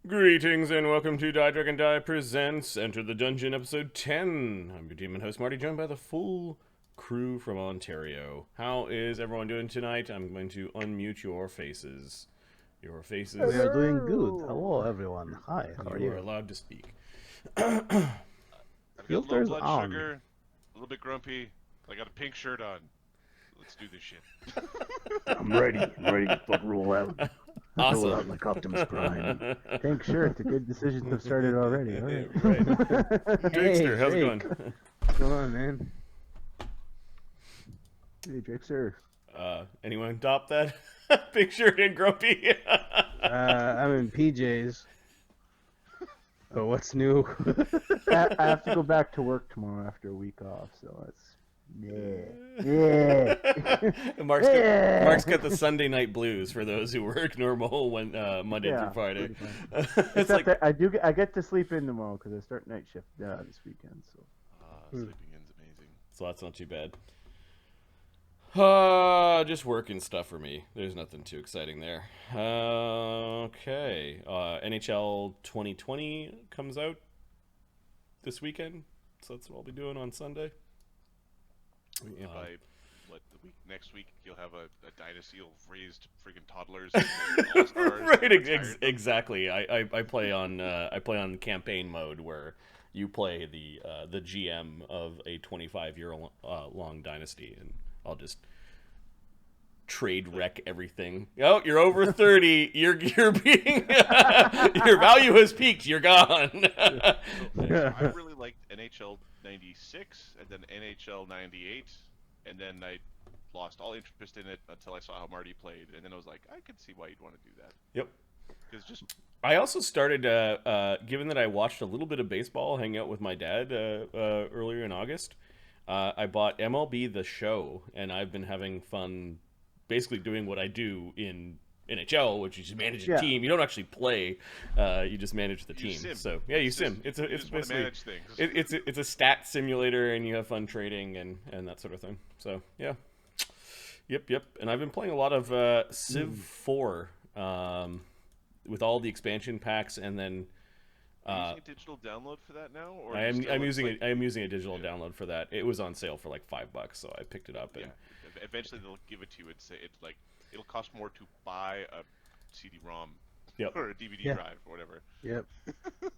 Greetings and welcome to Die Dragon Die Presents Enter the Dungeon episode 10. I'm your demon host Marty, joined by the full crew from Ontario. How is everyone doing tonight? I'm going to unmute your faces. Your faces. We are doing good. Hello, everyone. Hi, how are You you? are allowed to speak. I've got low Filters blood on. sugar, a little bit grumpy. I got a pink shirt on. Let's do this shit. I'm ready. I'm ready to fuck roll out. Awesome. Roll out like Optimus Prime. Pink shirt. A good decision to have started already. All right. Right. Trickster, how's it going? What's going on, man? Hey, Trickster. Anyone adopt that? Big shirt and grumpy. I'm in PJs. But what's new? I have to go back to work tomorrow after a week off, so it's yeah. Mark's got the Sunday night blues for those who work normal when Monday through Friday. It's Except like that I get to sleep in tomorrow because I start night shift this weekend. So Sleeping in's amazing. so that's not too bad. Just work and stuff for me. There's nothing too exciting there. Okay. NHL 2020 comes out this weekend, so that's what I'll be doing on Sunday. If next week you'll have a dynasty of raised friggin' toddlers. And all-stars Right, and retired. exactly. I play on campaign mode where you play the GM of a 25-year long dynasty, and I'll just trade wreck everything. Oh, you're over 30. You're being your value has peaked. You're gone. So I really liked NHL 96 and then NHL 98, and then I lost all interest in it until I saw how Marty played, and then I was like, I could see why you'd want to do that. Yep. Because just I also started, given that I watched a little bit of baseball, hanging out with my dad earlier in August. I bought MLB The Show, and I've been having fun basically doing what I do in NHL, which is just manage a team. You don't actually play, you just manage the team. sim. So yeah, you sim. It's just wanna basically manage things. it's a stat simulator, and you have fun trading and that sort of thing. So yeah, yep. And I've been playing a lot of Civ 4 with all the expansion packs, and then Are you using a digital download for that now? Or I'm using a digital download for that. It was on sale for like $5, so I picked it up. And eventually they'll give it to you and say it'll cost more to buy a CD-ROM Yep. or a DVD drive or whatever. Yep.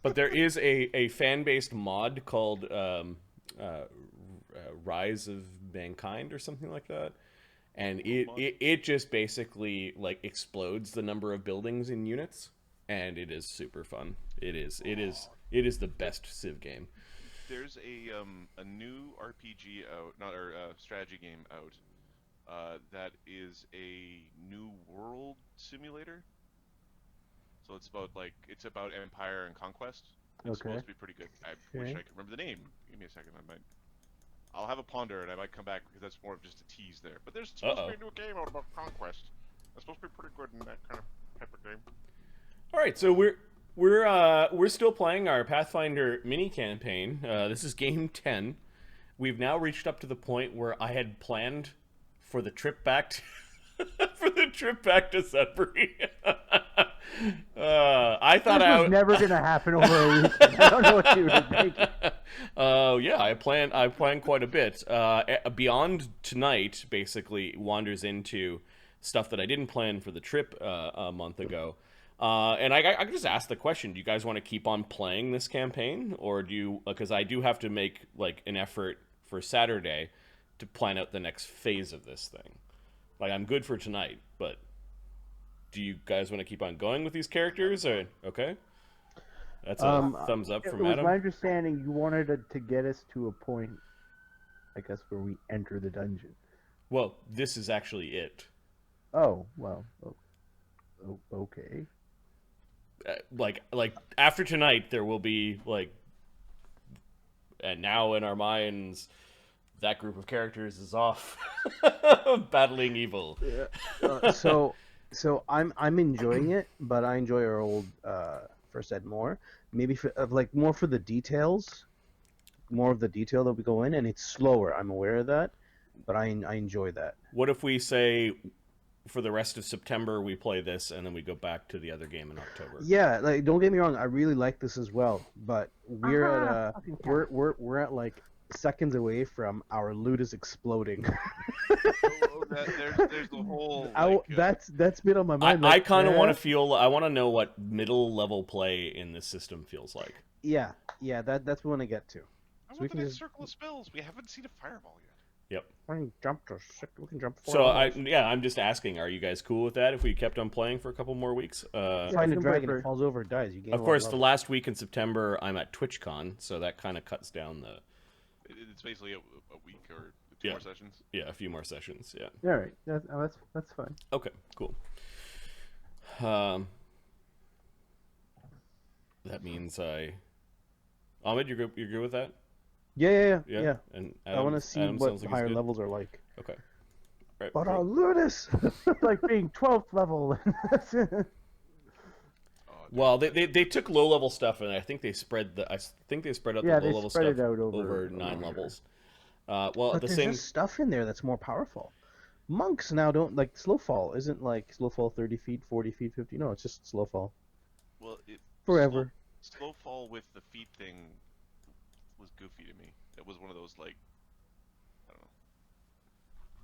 But there is a fan-based mod called Rise of Mankind or something like that, and it just basically like explodes the number of buildings in units, and it is super fun. It is the best Civ game. There's a new RPG out, not or strategy game out, that is a new world simulator. So it's about empire and conquest. It's supposed to be pretty good. I wish I could remember the name. Give me a second. I'll have a ponder and I might come back because that's more of just a tease there. But there's supposed to be a new game out about conquest. That's supposed to be pretty good in that kind of type of game. All right, so we're still playing our Pathfinder mini campaign. This is game 10. We've now reached up to the point where I had planned for the trip back to Sudbury. I thought this was never gonna happen over a weekend. I don't know what you were thinking. Yeah, I plan quite a bit. Beyond tonight, basically wanders into stuff that I didn't plan for the trip a month ago. And I could just ask the question: do you guys want to keep on playing this campaign, or do you? Because I do have to make like an effort for Saturday to plan out the next phase of this thing. Like I'm good for tonight, but do you guys want to keep on going with these characters? Or okay, that's a thumbs up from It was Adam. my understanding you wanted to get us to a point, I guess, where we enter the dungeon. Well, this is actually it. Oh well. Okay. Like after tonight, there will be like, and now in our minds, that group of characters is off battling evil. Yeah. So I'm enjoying it, but I enjoy our old First Ed more. Maybe more for the details, more of the detail that we go in, and it's slower. I'm aware of that, but I enjoy that. What if we say for the rest of September we play this, and then we go back to the other game in October. Yeah, like don't get me wrong, I really like this as well, but we're at fucking cat. we're at like seconds away from our loot is exploding. There's the whole. Like, that's been on my mind. I Like, kind of want to feel. I want to know what middle level play in this system feels like. yeah, that's what I want to get to. I So we want the can next just circle of spells. We haven't seen a fireball yet. Yep. we can jump to we can jump. 4 So levels. I'm just asking, are you guys cool with that if we kept on playing for a couple more weeks? Find a I can dragon, play it falls over, it dies. You gain Of a course, lot the of last week in September I'm at TwitchCon, so that kind of cuts down the It's basically a week or two more sessions. a few more sessions. Yeah. All right, that's fine. Okay. Cool. That means Ahmed, you're good with that? Yeah. And I want to see Adam what sounds like he's higher good? levels are like. Okay. Right. But cool. our loot is. It's like being 12th level. Well, they took low level stuff, and I think they spread out the Yeah, low they level spread stuff it out over 9 levels. But the there's same. just stuff in there that's more powerful. Monks now don't like slow fall. Isn't like slow fall 30 feet, 40 feet, 50. No, it's just slow fall Well, forever. Slow fall with the feet thing was goofy to me. It was one of those like, I don't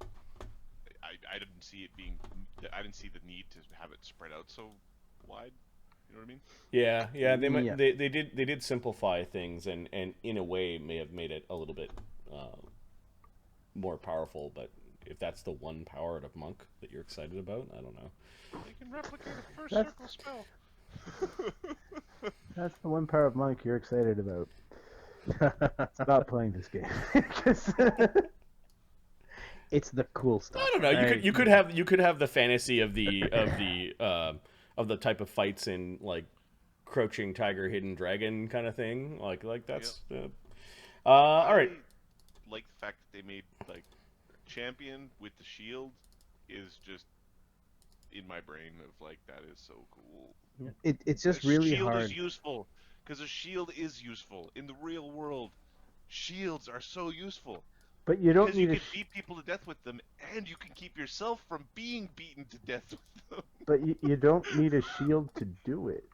know. I didn't see it being. I didn't see the need to have it spread out so wide. You know what I mean? Yeah, they might, Yeah. they did simplify things, and in a way may have made it a little bit more powerful. But if that's the one power of Monk that you're excited about, I don't know. They can replicate a first That's- circle spell. That's the one part of Monk you're excited about. Stop playing this game. 'Cause- It's the cool stuff. I don't know. You could have the fantasy of the type of fights in like Crouching Tiger, Hidden Dragon kind of thing. Like that's. All right. I like the fact that they made like champion with the shield is just in my brain of like that is so cool. It's just A really shield hard. is useful because a shield is useful in the real world. Shields are so useful but you don't because you need a can beat people to death with them, and you can keep yourself from being beaten to death with them. but you don't need a shield to do it.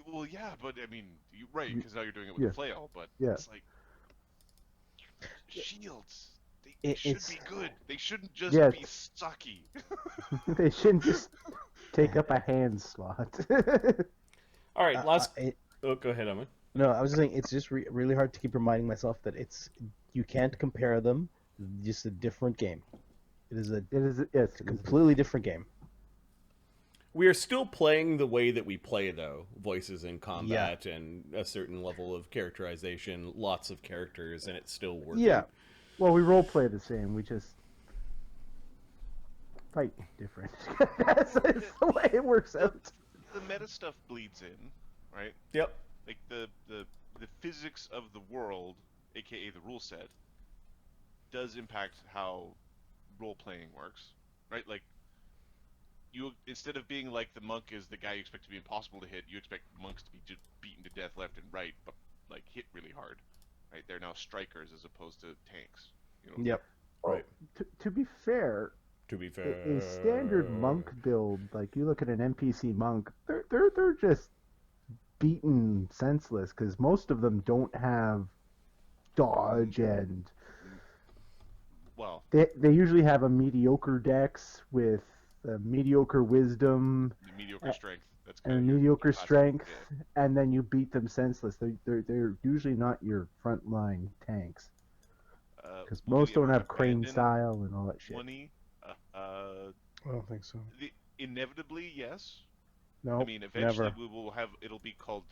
Well, yeah, but I mean, you're right because now you're doing it with Yeah. the flail, but Yeah. it's like shields. They It- should it's- be good. They shouldn't just Yeah. be sucky. They shouldn't just take up a hand slot. All right. Last. I- Oh, go ahead, Ahmed. No, I was just saying it's just really hard to keep reminding myself that you can't compare them. It's just a different game. It is a Yes, completely different game. We are still playing the way that we play, though. Voices in combat and a certain level of characterization, lots of characters, and it's still working. Yeah. Well, we role play the same. We just fight different. that's the way it works out. The meta stuff bleeds in, right? Yep. Like the physics of the world, aka the rule set, does impact how role playing works, right? Like you, instead of being like the monk is the guy you expect to be impossible to hit, you expect monks to be just beaten to death left and right, but like hit really hard, right? They're now strikers as opposed to tanks. You know? Yep. Right. To be fair, To be fair. a standard monk build, like you look at an NPC monk, they're just beaten senseless because most of them don't have dodge, and Well, they usually have a mediocre dex with mediocre wisdom the mediocre strength. That's and kind of mediocre classic, strength, yeah. and then you beat them senseless. They're usually not your frontline tanks because Will we most don't ever have crane abandon style and all that shit. 20? I don't think so. Inevitably, yes. No. I mean, eventually never. we will have. It'll be called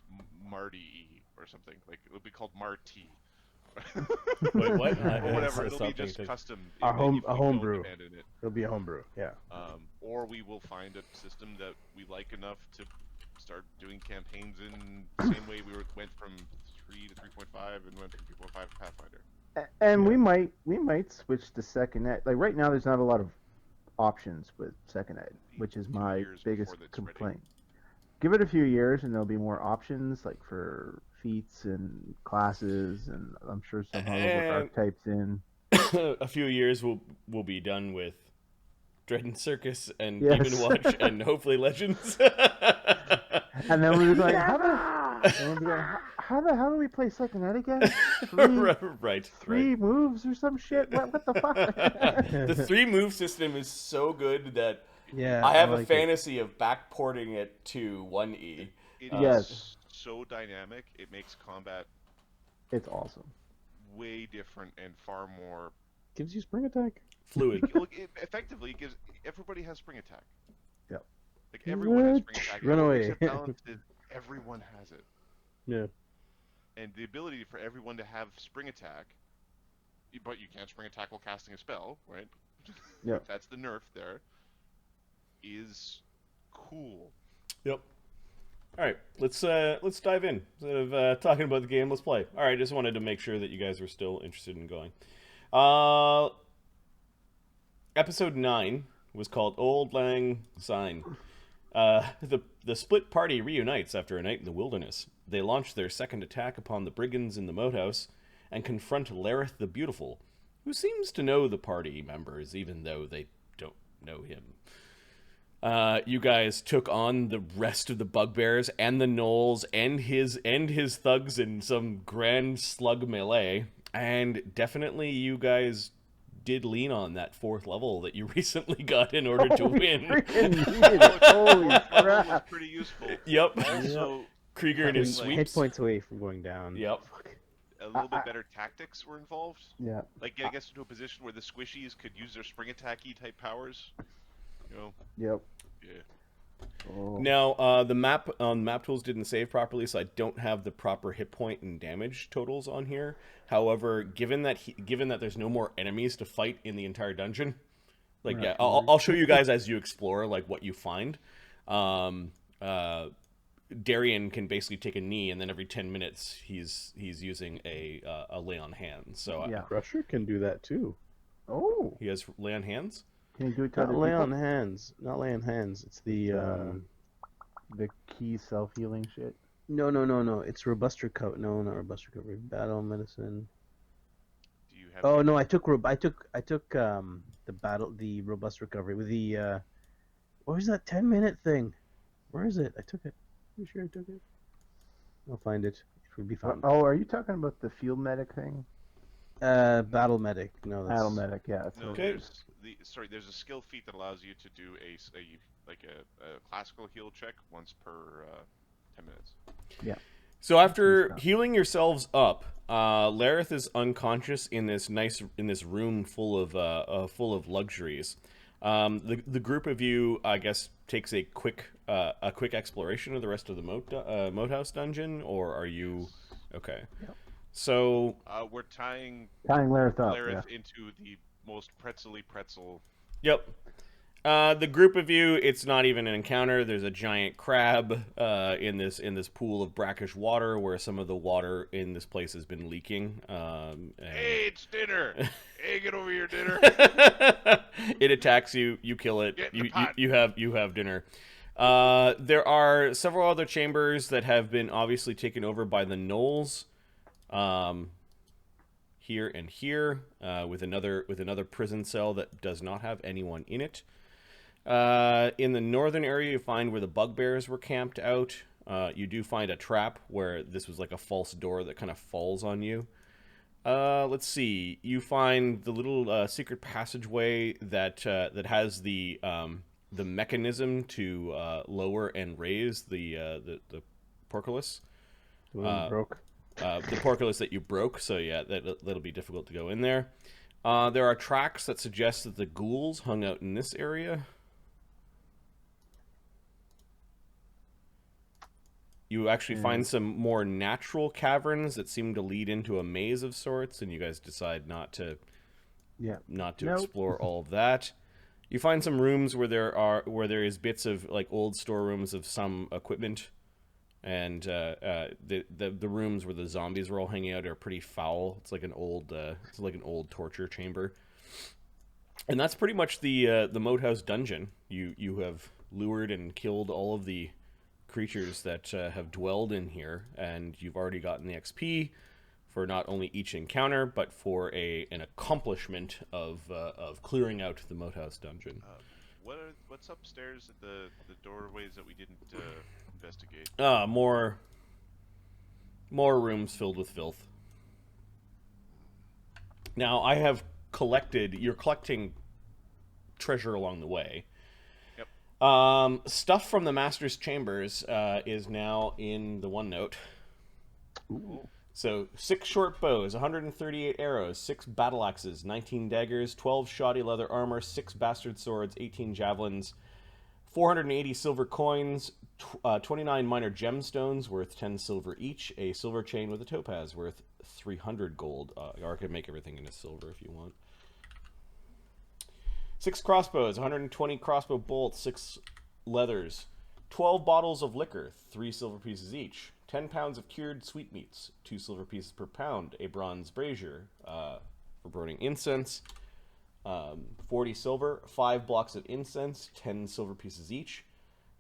Marty or something. Like it'll be called Marty. Wait, what? Or whatever. It's It'll be something just to- custom. A home- if a we home don't brew. abandon it. It'll be a homebrew. Yeah. Or we will find a system that we like enough to start doing campaigns in the same way went from 3 to 3.5 and went from 3.5 to Pathfinder. And we might switch to second ed. Like right now, there's not a lot of options with second ed, which is 2 my years biggest before that's ready. complaint. Give it a few years, and there'll be more options, like for feats and classes, and I'm sure somehow they'll work And- archetypes in. A few years we'll be done with Dread Circus and Yes. Demon Watch and hopefully Legends. And then we were like, how the hell do we play second ed again? Right. Three moves or some shit? What the fuck? The 3-move system is so good that Yeah, I have a like it. fantasy of backporting it to 1E. It Yes. is so dynamic. It makes combat It's awesome. way different and far more. Gives you spring attack. Fluid. Well, it effectively gives everybody has spring attack. Yep. Like everyone has spring attack. Run What away. makes it balanced is everyone has it, Yeah. and the ability for everyone to have spring attack. But you can't spring attack while casting a spell, right? Yep. That's the nerf there. Is cool. Yep. All right, let's dive in. Instead of talking about the game, let's play. All right, just wanted to make sure that you guys were still interested in going. Episode 9 was called Old Lang Syne. The split party reunites after a night in the wilderness. They launch their second attack upon the brigands in the Moathouse and confront Lareth the Beautiful, who seems to know the party members even though they don't know him. You guys took on the rest of the bugbears and the gnolls and his thugs in some grand slug melee, and definitely you guys did lean on that 4th level that you recently got in order to win. Holy That one was crap. pretty useful. Yep. Also, Krieger and his Like, Hit sweeps. points away from going down. Yep. a little bit better tactics were involved. Yeah. Like getting us into a position where the squishies could use their spring attacky type powers. You know, Yep. yeah. Oh. Now, the map tools didn't save properly, so I don't have the proper hit point and damage totals on here. However, given that there's no more enemies to fight in the entire dungeon, like yeah, I'll show you guys as you explore like what you find. Darian can basically take a knee, and then every 10 minutes he's using a lay on hands. So Yeah. Crusher can do that too. Oh. he has lay on hands. Can you do it to Not other lay people? on hands. Not lay on hands. It's the The key self-healing shit. no. It's robuster coat. No, not robuster recovery. Battle medicine. Do you have? Oh no, I took the robust recovery with the what was that 10-minute thing? Where is it? I took it. Pretty sure I took it. I'll find it. It would be fun. Oh, are you talking about the field medic thing? Battle medic. No, that's Battle medic, yeah. No, Okay. there's a skill feat that allows you to do a classical heal check once per 10 minutes. So after healing yourselves up, Lareth is unconscious in this room full of luxuries. The group of you, I guess, takes a quick exploration of the rest of the Moathouse dungeon, or are you okay? Yep. So We're tying Lareth up. Lareth into the most pretzely pretzel. yep. The group of you, it's not even an encounter. There's a giant crab in this pool of brackish water where some of the water in this place has been leaking. Hey, it's dinner! Hey, get over here, dinner! It attacks you. You kill it. Get in the pot. You have dinner. There are several other chambers that have been obviously taken over by the gnolls. Here and here, with another prison cell that does not have anyone in it. In the northern area, you find where the bugbears were camped out. You do find a trap where this was like a false door that kind of falls on you. Let's see. You find the little secret passageway that has the mechanism to lower and raise the portcullis. the one broke. The portcullis that you broke. So yeah, that'll be difficult to go in there. There are tracks that suggest that the ghouls hung out in this area. You actually find some more natural caverns that seem to lead into a maze of sorts, and you guys decide not to explore all of that. You find some rooms where there is bits of like old storerooms of some equipment, and the rooms where the zombies were all hanging out are pretty foul. It's like an old torture chamber, and that's pretty much the Moathouse dungeon. You have lured and killed all of the creatures that have dwelled in here, and you've already gotten the XP for not only each encounter, but for an accomplishment of clearing out the Moathouse dungeon. what's upstairs at the doorways that we didn't investigate? More rooms filled with filth. Now, I have collected... You're collecting treasure along the way. Yep. Stuff from the Master's Chambers is now in the OneNote. Ooh. So, 6 short bows, 138 arrows, 6 battle axes, 19 daggers, 12 shoddy leather armor, 6 bastard swords, 18 javelins, 480 silver coins, 29 minor gemstones worth 10 silver each, a silver chain with a topaz worth 300 gold. Or I could make everything into silver if you want. 6 crossbows, 120 crossbow bolts, 6 leathers, 12 bottles of liquor, 3 silver pieces each, 10 pounds of cured sweetmeats, 2 silver pieces per pound, a bronze brazier for burning incense, 40 silver, 5 blocks of incense, 10 silver pieces each,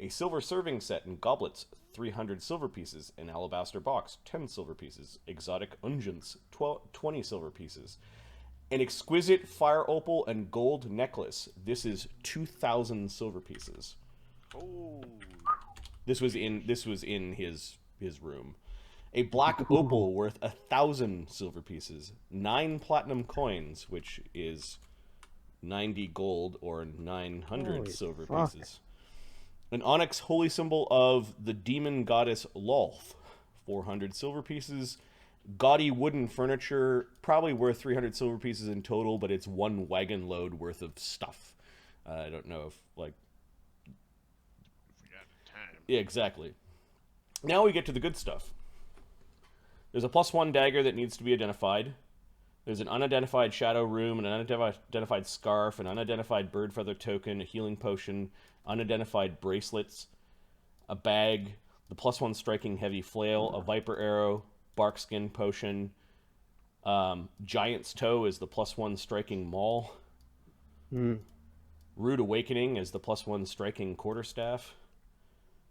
a silver serving set and goblets, 300 silver pieces, an alabaster box, 10 silver pieces, exotic unguents, 20 silver pieces, an exquisite fire opal and gold necklace. This is 2,000 silver pieces. Oh. This was in his room. A black opal worth 1,000 silver pieces, 9 platinum coins, which is 90 gold or 900 Holy silver fuck. pieces. An onyx holy symbol of the demon goddess Lolth, 400 silver pieces. Gaudy wooden furniture, probably worth 300 silver pieces in total, but it's 1 wagon load worth of stuff. I don't know if, like... We got the time. Yeah, exactly. Now we get to the good stuff. There's a +1 dagger that needs to be identified. There's an unidentified shadow room, an unidentified scarf, an unidentified bird feather token, a healing potion, unidentified bracelets, a bag, the +1 striking heavy flail, a viper arrow, bark skin potion, giant's toe is the +1 striking maul. Rude awakening is the +1 striking quarterstaff.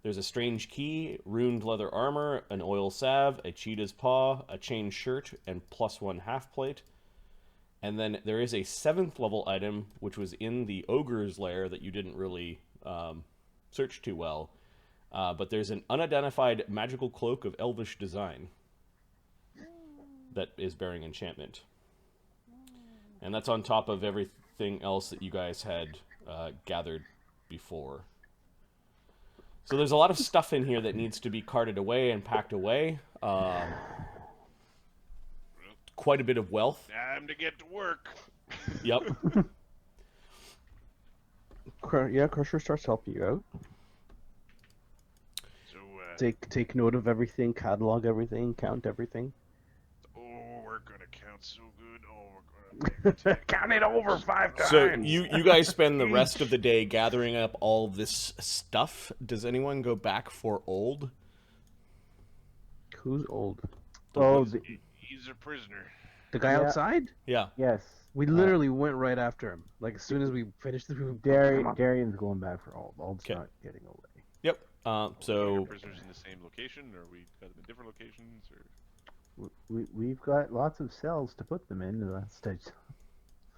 There's a strange key, ruined leather armor, an oil salve, a cheetah's paw, a chain shirt, and +1 half plate. And then there is a 7th level item, which was in the ogre's lair that you didn't really search too well. But there's an unidentified magical cloak of elvish design that is bearing enchantment. And that's on top of everything else that you guys had gathered before. So there's a lot of stuff in here that needs to be carted away and packed away. Quite a bit of wealth. Time to get to work. Yep. Yeah, Crusher starts helping you out. So, Take note of everything, catalog everything, count everything. oh, we're gonna count so good. Oh, we're gonna Count it over 5 times. So you guys spend the rest of the day gathering up all this stuff. Does anyone go back for Old? Who's old? He's a prisoner. The guy Yeah. outside? Yeah. Yes. We literally went right after him. Like as soon as we finished the room. Darian's going back for Old. Old's Okay. not getting away. Yep. Are So prisoners in the same location, or we got them in different locations, or? We've got lots of cells to put them in. That's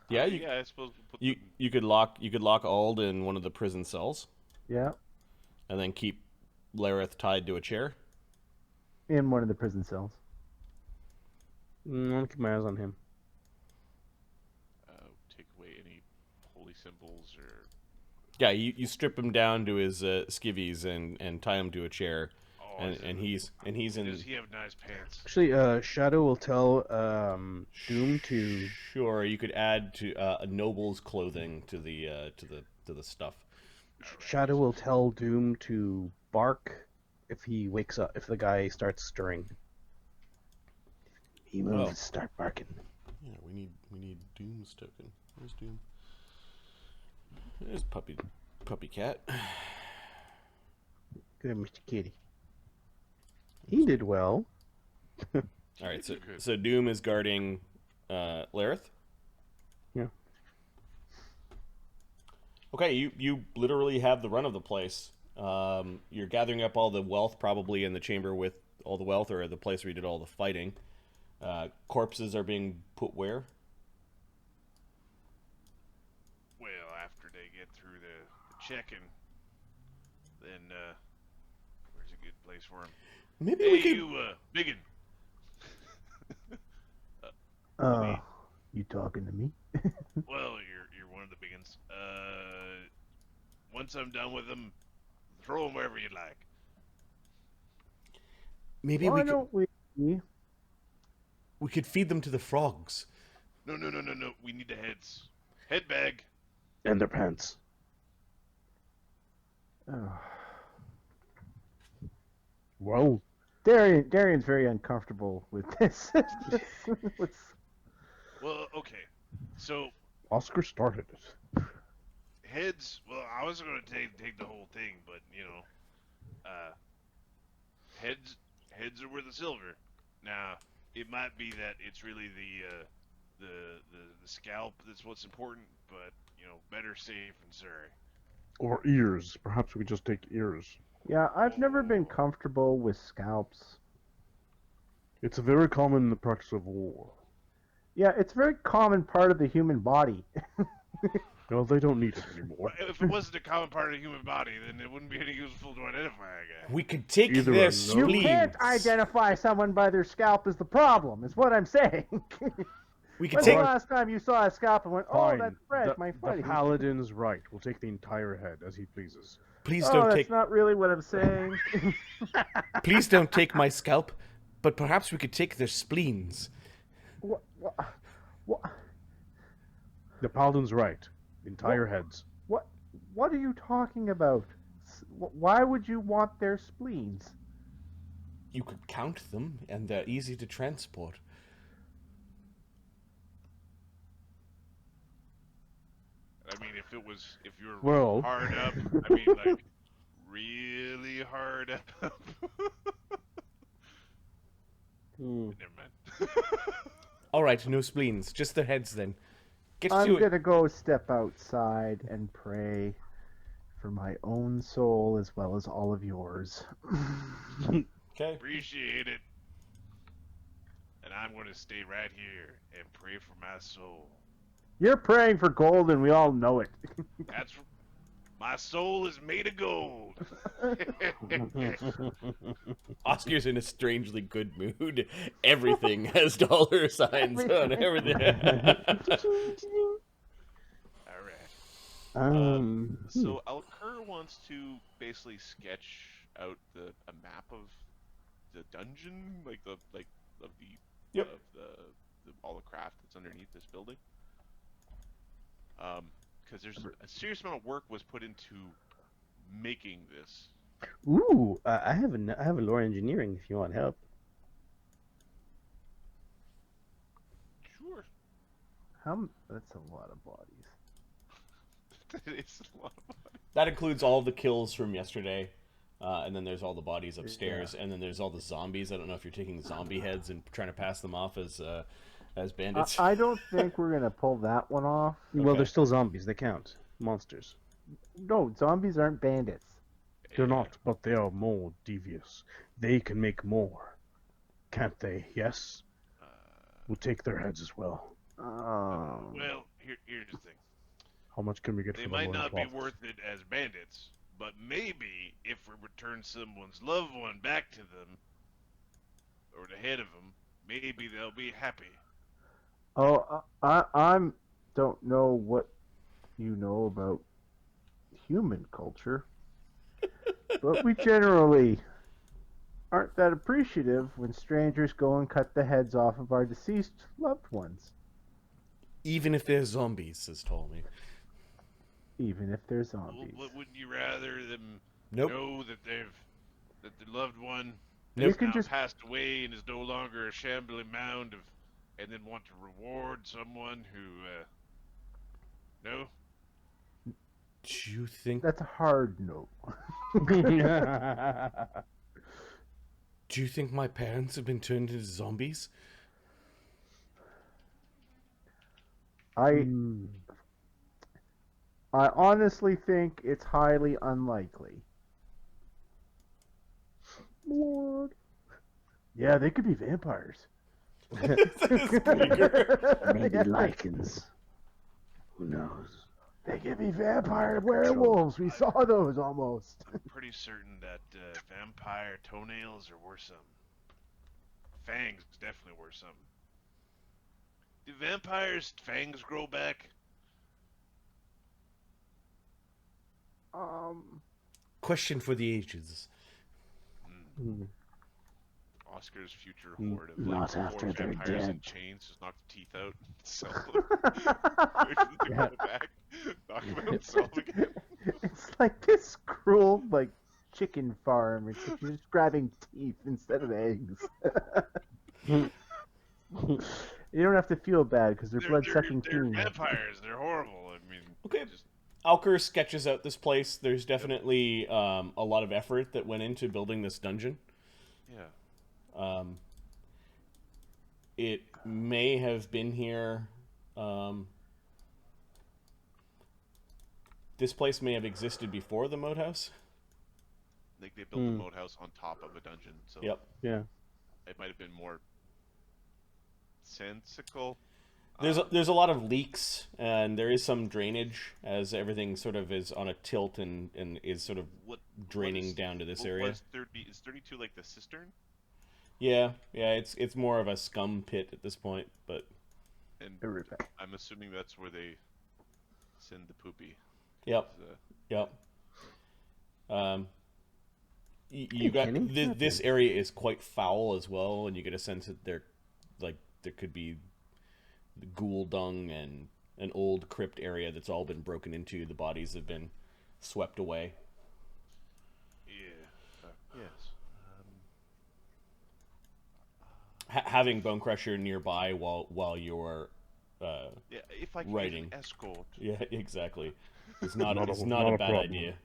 yeah, I suppose we'll put them... you could lock Ald in one of the prison cells, yeah, and then keep Lareth tied to a chair. in one of the prison cells. I'm gonna keep my eyes on him. take away any holy symbols or... Yeah, you strip him down to his skivvies and tie him to a chair, Oh, and he's in. Does he have nice pants? Actually, Shadow will tell Doom to. Sure, you could add to a noble's clothing to the stuff. Shadow will tell Doom to bark if he wakes up. If the guy starts stirring, he moves. Oh. Start barking. Yeah, we need Doom's token. Where's Doom? There's puppy cat. Good, Mr. Kitty. He did well. All right, so Doom is guarding Lareth. Yeah. Okay, you literally have the run of the place. You're gathering up all the wealth, probably in the chamber with all the wealth, or the place where you did all the fighting. Corpses are being put where? Well, after they get through the checking, then where's a good place for him? Maybe Hey, we could. you, Biggin. You talking to me? Well, you're one of the Biggins. Once I'm done with them, throw them wherever you'd like. Maybe Why we could. don't we? We could feed them to the frogs. No. We need the heads. Head bag. And their pants. Oh. Well, Darian's very uncomfortable with this. Well, okay. So Oscar started it. heads. Well, I was gonna take the whole thing, but heads are worth the silver. Now, it might be that it's really the scalp that's what's important, but better safe than sorry. Or ears. Perhaps we just take ears. Yeah, I've never been comfortable with scalps. It's a very common in the practice of war. Yeah, it's a very common part of the human body. Well, they don't need it anymore. If it wasn't a common part of the human body, then it wouldn't be any useful to identify a guy. We could take Either their a You spleens. can't identify someone by their scalp is the problem, is what I'm saying. We could When's take. the last time you saw a scalp and went, oh, that's Fred, my The buddy? paladin's right. We'll take the entire head as he pleases. Please Oh, don't that's take. not really what I'm saying. Please don't take my scalp. But perhaps we could take their spleens. what? The paladin's right. Entire heads. What are you talking about? Why would you want their spleens? You could count them, and they're easy to transport. I mean, if you're Well- hard up, I mean, like, really hard up. Never mind. All right, no spleens, just their heads then. Get I'm to it. gonna go step outside and pray for my own soul as well as all of yours. Okay. Appreciate it. And I'm going to stay right here and pray for my soul. You're praying for gold, and we all know it. That's my soul is made of gold. Oscar's in a strangely good mood. Everything has dollar signs on everything. All right. Um, So Alcur wants to basically sketch out a map of the dungeon, like of the Yep. of the all the craft that's underneath this building. Because there's a serious amount of work was put into making this. Ooh, I have a lore engineering if you want help. Sure. That's a lot of bodies. It's a lot of money. That includes all the kills from yesterday, and then there's all the bodies upstairs, and then there's all the zombies. I don't know if you're taking zombie heads and trying to pass them off as bandits. I don't think we're gonna pull that one off. Well, Okay. they're still zombies. They count. Monsters. No, zombies aren't bandits. They're not, but they are more devious. They can make more. Can't they? Yes? We'll take their heads as well. Oh. Well, here's the thing. How much can we get They for the might not be loincloth? worth it as bandits, but maybe if we return someone's loved one back to them, or the head of them, maybe they'll be happy. Oh, I'm don't know what you know about human culture, but we generally aren't that appreciative when strangers go and cut the heads off of our deceased loved ones, Even if they're zombies, as told me. even if they're zombies. Wouldn't you rather them Nope. know that that their loved one Nope. has You can now just- passed away and is no longer a shambling mound of, and then want to reward someone who, no? Do you think? That's a hard no. Do you think my parents have been turned into zombies? I honestly think it's highly unlikely. Lord. Yeah, they could be vampires. Maybe lichens. Who knows? They give me vampire werewolves. We saw those almost. I'm pretty certain that vampire toenails are worth some. Fangs definitely worth some. Do vampires' fangs grow back? Question for the ages. Oscar's future horde of Not like after four they're vampires in dead. chains just knock the teeth out, sell them. Wait for them to grow back, knock them out, sell them again. It's like this cruel, like, chicken farm. It's like you're just grabbing teeth instead of eggs. You don't have to feel bad because they're blood-sucking They're teens. vampires. They're horrible. I mean, Okay. just Alker sketches out this place. There's definitely a lot of effort that went into building this dungeon. yeah. It may have been here. This place may have existed before the Moathouse. Like they built the moat house on top of a dungeon, so Yep. Yeah. it might have been more sensical. There's a lot of leaks, and there is some drainage as everything sort of is on a tilt and is sort of What draining what is, down to this what area. was 30, is 32 like the cistern? Yeah, it's more of a scum pit at this point, but And Horrific. I'm assuming that's where they send the poopy. yep, 'Cause, yep. You Hey, got Kenny, this area is quite foul as well, and you get a sense that there could be ghoul dung and an old crypt area that's all been broken into. The bodies have been swept away. yeah. Yes. Having Bone Crusher nearby while you're Yeah. If I can writing. get an escort. yeah, exactly, it's not Not a- it's not not a a bad problem. idea.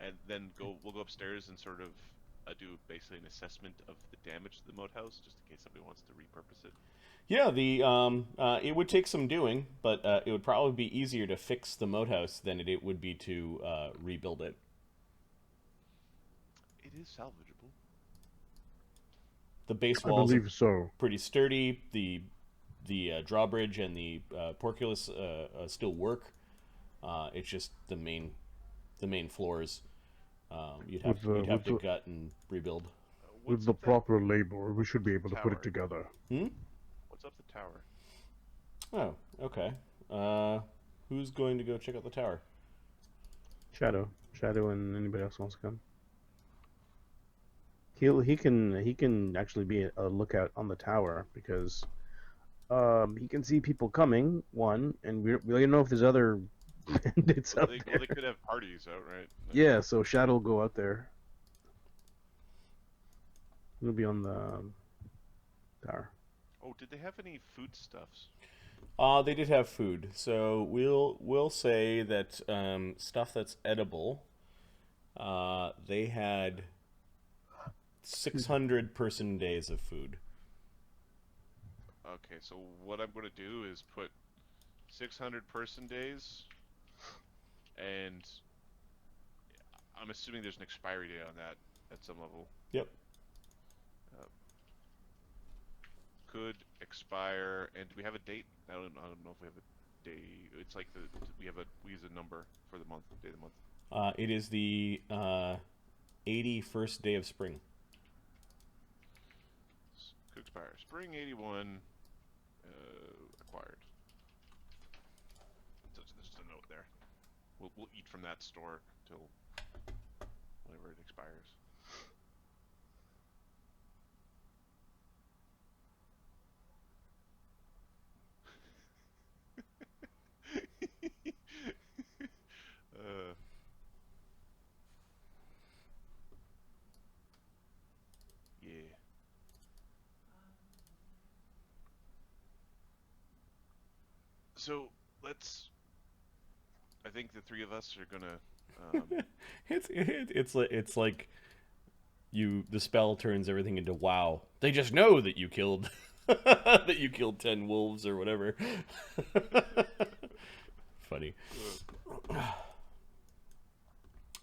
And then we'll go upstairs and sort of do basically an assessment of the damage to the moat house, just in case somebody wants to repurpose it. Yeah, it would take some doing, but it would probably be easier to fix the moat house than it would be to rebuild it. It is salvageable. The base I walls are believe so. pretty sturdy. The drawbridge and the porculus still work. It's just the main floors. You'd have to gut and rebuild. What's With the up that proper labor, we should be able to put tower? it together. What's up the tower? Oh, okay. Who's going to go check out the tower? Shadow, and anybody else wants to come. He can actually be a lookout on the tower because he can see people coming. One, and we don't know if there's other bandits out there. Well, they could have parties out, right? Yeah, so Shadow will go out there. He'll be on the tower. Oh, did they have any foodstuffs? They did have food, so we'll say that stuff that's edible. They had 600 person days of food. Okay, so what I'm going to do is put 600 person days, and I'm assuming there's an expiry date on that at some level. Yep. Could expire, and do we have a date? I don't know if we have a day. It's like we use a number for the month, day of the month. It is the 81st day of spring. Could expire. Spring 81 acquired. So there's just a note there. We'll eat from that store till whenever it expires. Yeah. So let's. I think the three of us are gonna. It's like the spell turns everything into WoW. They just know that you killed 10 wolves or whatever. Funny.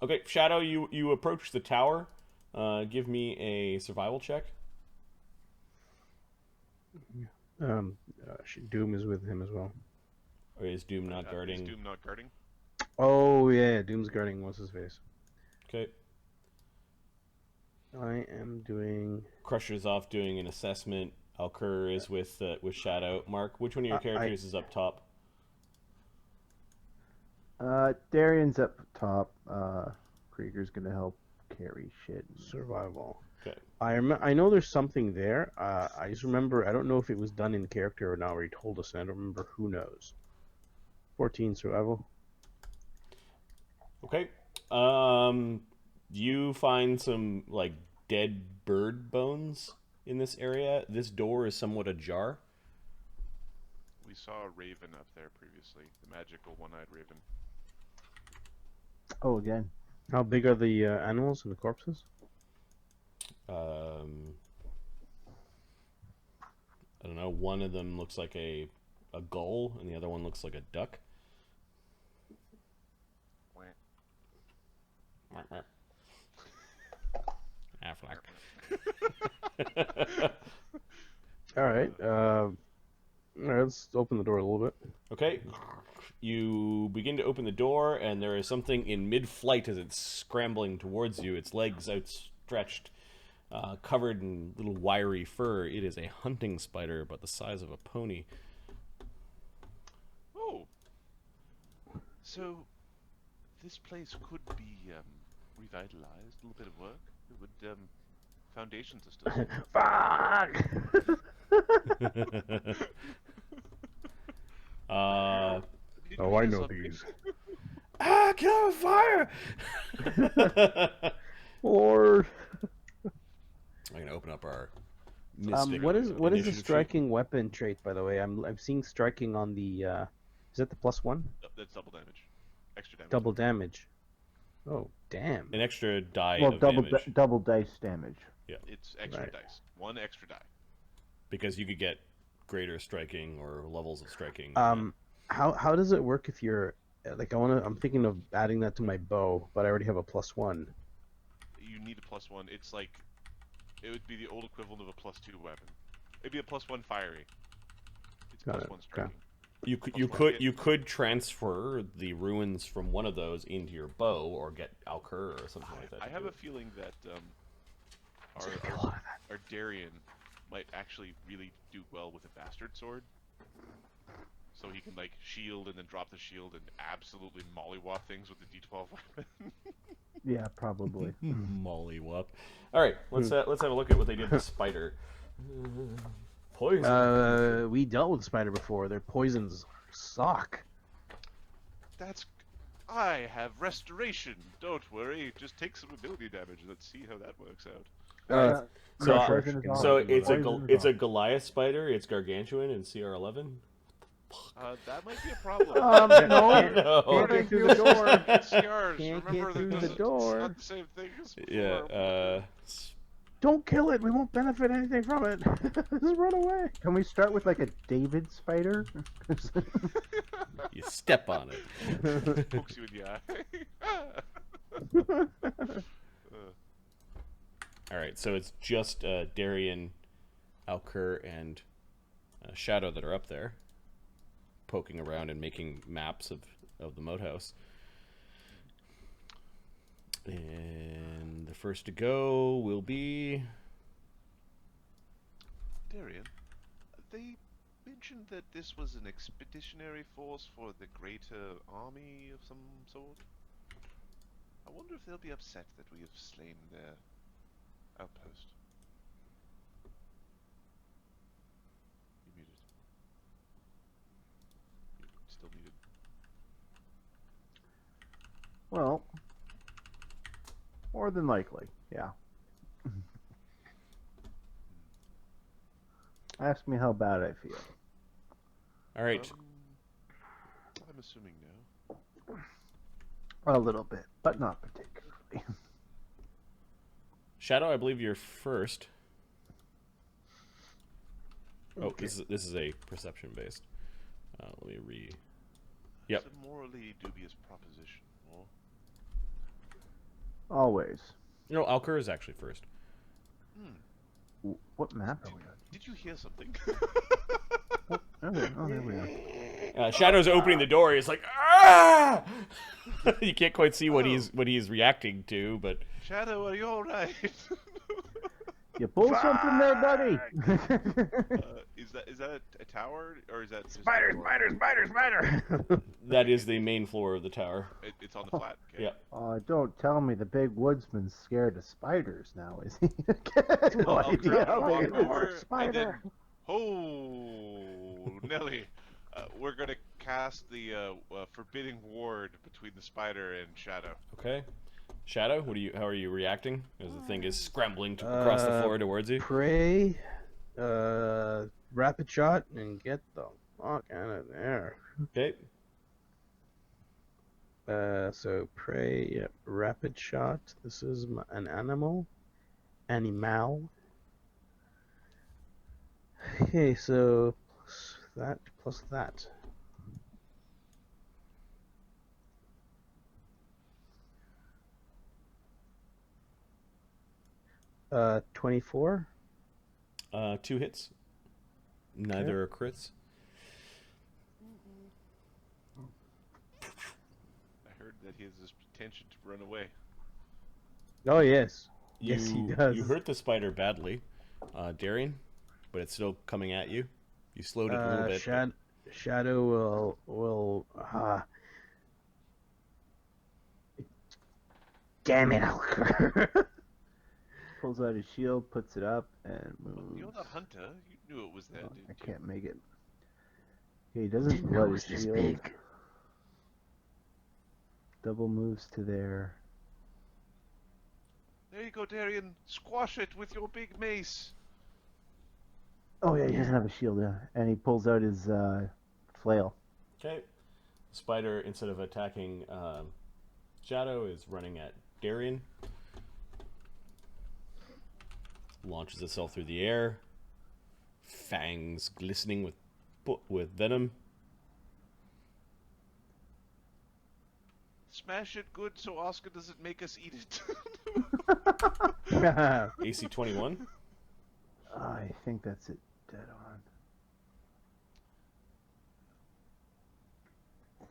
Okay, Shadow, you approach the tower. Give me a survival check. Doom is with him as well. Or is Doom not guarding? Is Doom not guarding? Oh yeah, Doom's guarding. What's his face? Okay. I am doing. Crusher's off doing an assessment. Alcur is with Shadow. Mark, which one of your characters is up top? Darian's up top. Krieger's gonna help carry shit. Survival. Okay. I know there's something there. I just remember, I don't know if it was done in character or not, where he told us, and I don't remember. Who knows? 14 survival. Okay. You find some like dead bird bones in this area. This door is somewhat ajar. We saw a raven up there previously, the magical one-eyed raven. Oh, again. How big are the animals and the corpses? I don't know. One of them looks like a gull, and the other one looks like a duck. Affleck. All right. Let's open the door a little bit. Okay. You begin to open the door, and there is something in mid-flight as it's scrambling towards you. Its legs outstretched, covered in little wiry fur. It is a hunting spider about the size of a pony. Oh! So, this place could be revitalized, a little bit of work. It would, foundations are still... Fuck! Did you Oh, I hear know something? these. Get on fire! Lord. I'm gonna open up our mystic. What is the initiative sheet. striking weapon trait, by the way? I'm seeing striking on the. Is that the +1? That's double damage. Extra damage. Double damage. Oh damn. An extra die Well, of damage double dice damage. It's extra Right. dice. One extra die. because you could get greater striking or levels of striking. How does it work if you're like I'm thinking of adding that to my bow, but I already have a +1. You need a +1. It's like... It would be the old equivalent of a +2 weapon. It'd be a +1 fiery. It's Got it, +1 okay. striking. You could transfer the ruins from one of those into your bow or get Alcur or something like that. I to have do a it. feeling that There's gonna be a lot of that. our Darian might actually really do well with a bastard sword. So he can like shield and then drop the shield and absolutely mollywop things with the D12 weapon. Yeah, probably. Mollywop. All right, let's have a look at what they did to Spider. Poison. We dealt with spider before. Their poisons suck. I have restoration. Don't worry. Just take some ability damage. Let's see how that works out. So it's a Goliath spider. It's gargantuan and CR11. That might be a problem. No. No. Can't get through the door. It's scars. Can't Remember get through that the door. It's not the same thing as before. Yeah. Don't kill it. We won't benefit anything from it. Just run away. Can we start with like a David spider? You step on it. Pokes you in the eye. All right, so it's just Darian, Alcur, and Shadow that are up there, poking around and making maps of the Moathouse. And the first to go will be... Darian, they mentioned that this was an expeditionary force for the greater army of some sort. I wonder if they'll be upset that we have slain their outpost. You muted. You still muted. Well, more than likely, yeah. Ask me how bad I feel. All right. I'm assuming no. A little bit, but not particularly. Shadow, I believe you're first. Oh, Okay. this is a perception based. Let me re. Yep. It's a morally dubious proposition. Or Always. No, Alcur is actually first. What map are we on? did you hear something? Oh, there we are. Shadow's opening the door. He's like, ah! You can't quite see what he's reacting to, but Shadow, are you all right? You pull something there, buddy. Is that a tower or is that just Spider, a floor? spider. that is the main floor of the tower. It's on the flat. Okay. Yeah. Don't tell me the big woodsman's scared of spiders now, is he? No Well, I'll idea try to how walk big it is. over, and Spider. then, oh, Nelly, we're gonna cast the forbidding ward between the spider and Shadow. Okay. Shadow, how are you reacting as the thing is scrambling across the floor towards you? Pray, rapid shot, and get the fuck out of there. Okay. So pray, yep, rapid shot. This is an animal. Animal. Okay, so plus that. 24. 2 hits. Neither are crits. I heard that he has this intention to run away. Oh yes. You, Yes, he does. You hurt the spider badly, Darian, but it's still coming at you. You slowed it a little bit. Shadow will. Damn it, Alker. Pulls out his shield, puts it up, and moves. You're the hunter. You knew it was there, Oh, didn't I you? can't make it. He doesn't let his shield. Double moves to there. There you go, Darian. Squash it with your big mace. Oh yeah, he doesn't have a shield, yeah. And he pulls out his flail. Okay. The spider, instead of attacking Shadow, is running at Darian. Launches itself through the air. Fangs glistening with venom. Smash it good so Oscar doesn't make us eat it. AC 21. I think that's it. Dead on.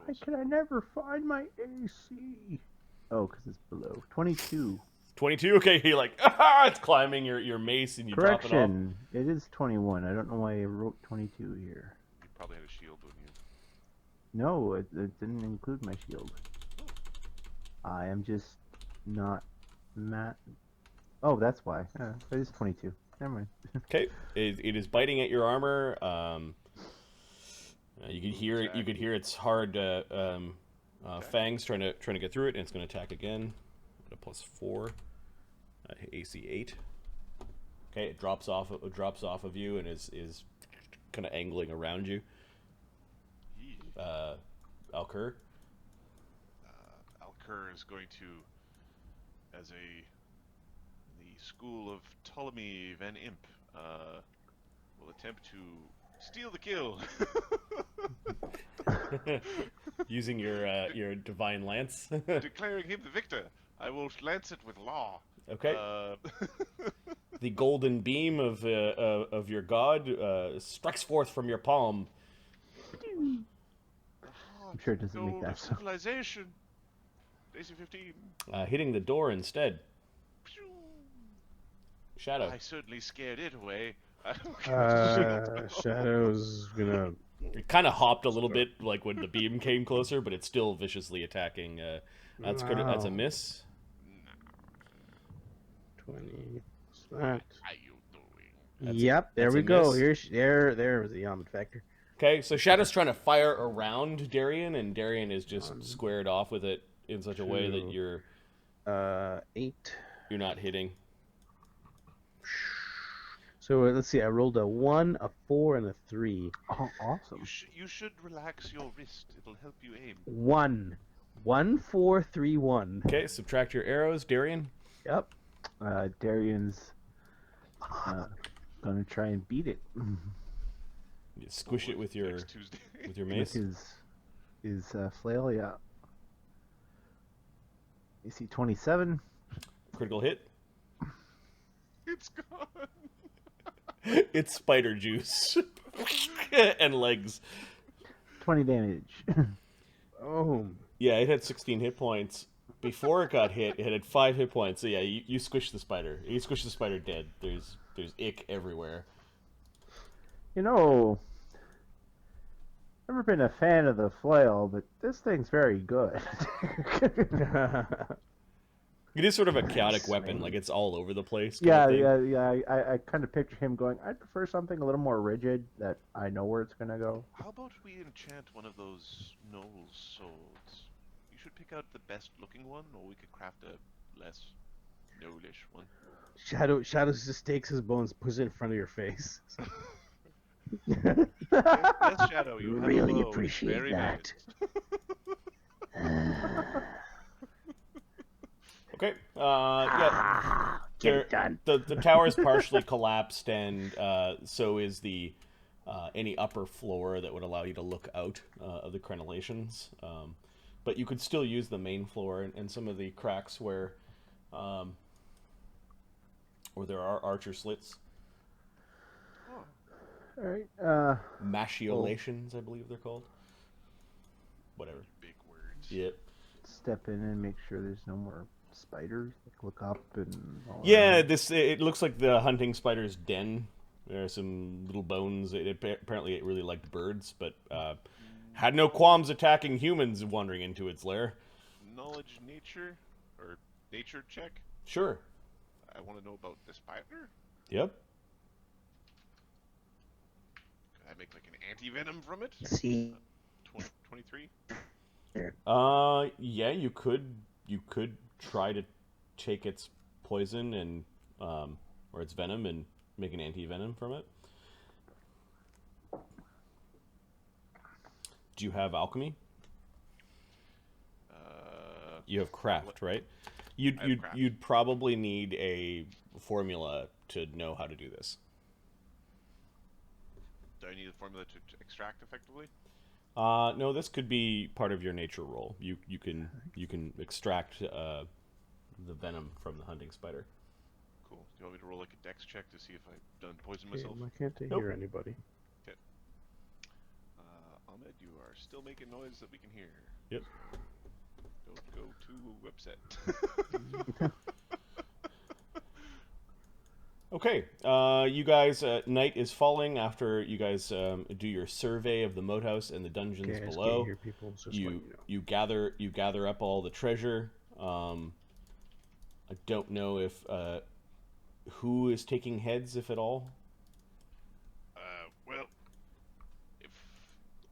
Why can I never find my AC? Oh, because it's below. 22. 22. Okay, you're like, it's climbing your mace and you drop it off. Correction. It is 21. I don't know why I wrote 22 here. You probably had a shield, wouldn't you? No, it didn't include my shield. I am just not Matt. Oh, that's why. It is 22. Never mind. Okay, it is biting at your armor. You can hear it. You could hear its hard fangs trying to get through it, and it's going to attack again. At a +4, AC 8. Okay, it drops off of you and is kind of angling around you. Alker. Alker is going to, as the school of Ptolemy Van Imp, will attempt to steal the kill. Using your divine lance. Declaring him the victor. I will lance it with law. Okay. The golden beam of your god strikes forth from your palm. I'm sure it doesn't make that sound. Civilization. AC 15. Hitting the door instead. Shadow. I certainly scared it away. Shadow's gonna. It kind of hopped a little bit, like when the beam came closer, but it's still viciously attacking. That's a miss. 20. What's that? How you doing? Yep, there that's we a go. miss. There's the Hommlet factor. Okay, so Shadow's trying to fire around Darian, and Darian is just squared off with it in such a way that you're 8. not hitting. So let's see. I rolled a 1, a 4, and a 3. Oh, awesome. You should relax your wrist. It'll help you aim. 1, 1, 4, 3, 1. Okay, subtract your arrows, Darian. Yep. Darian's gonna try and beat it. You squish it with your Next Tuesday. mace. With his flail, yeah. AC 27. Critical hit. It's gone. It's spider juice. and legs. 20 damage. Oh, Yeah, it had 16 hit points. Before it got hit, it had 5 hit points. So yeah, you squish the spider. You squish the spider dead. There's ick everywhere. You know, never been a fan of the flail, but this thing's very good. It is sort of a chaotic Nice, weapon. man. Like it's all over the place. Yeah, Kind of thing. yeah. I kind of picture him going, I prefer something a little more rigid that I know where it's going to go. How about we enchant one of those gnoll swords? You should pick out the best looking one, or we could craft a less gnollish one. Shadow just takes his bones, puts it in front of your face. Yes, Shadow, you have Really a bow. appreciate Very that. Okay. Yeah. Get it done. The tower's partially collapsed, and so is the any upper floor that would allow you to look out of the crenellations. But you could still use the main floor and some of the cracks where there are archer slits. All right. Machicolations, I believe they're called. Whatever. Big words. Yep. Step in and make sure there's no more spiders. Like, look up and all Yeah, that. it looks like the hunting spider's den. There are some little bones. Apparently, it really liked birds, but had no qualms attacking humans wandering into its lair. Knowledge nature? Or nature check? Sure. I want to know about the spider. Yep. Could I make like an anti-venom from it? See, 23? Yeah, you could try to take its poison and or its venom and make an anti-venom from it. Do you have alchemy? You have craft, right? Craft. You'd probably need a formula to know how to do this. Do I need a formula to extract effectively? No, this could be part of your nature roll. You can extract the venom from the hunting spider. Cool. Do you want me to roll like a dex check to see if I've done poison myself? why can't I Nope. hear anybody? Ahmed, you are still making noise that we can hear. Yep. So don't go too upset. Okay, you guys, night is falling after you guys do your survey of the Moathouse and the dungeons Okay, I just below. can't hear people. So just letting You gather up all the treasure. I don't know if who is taking heads, if at all. Well, if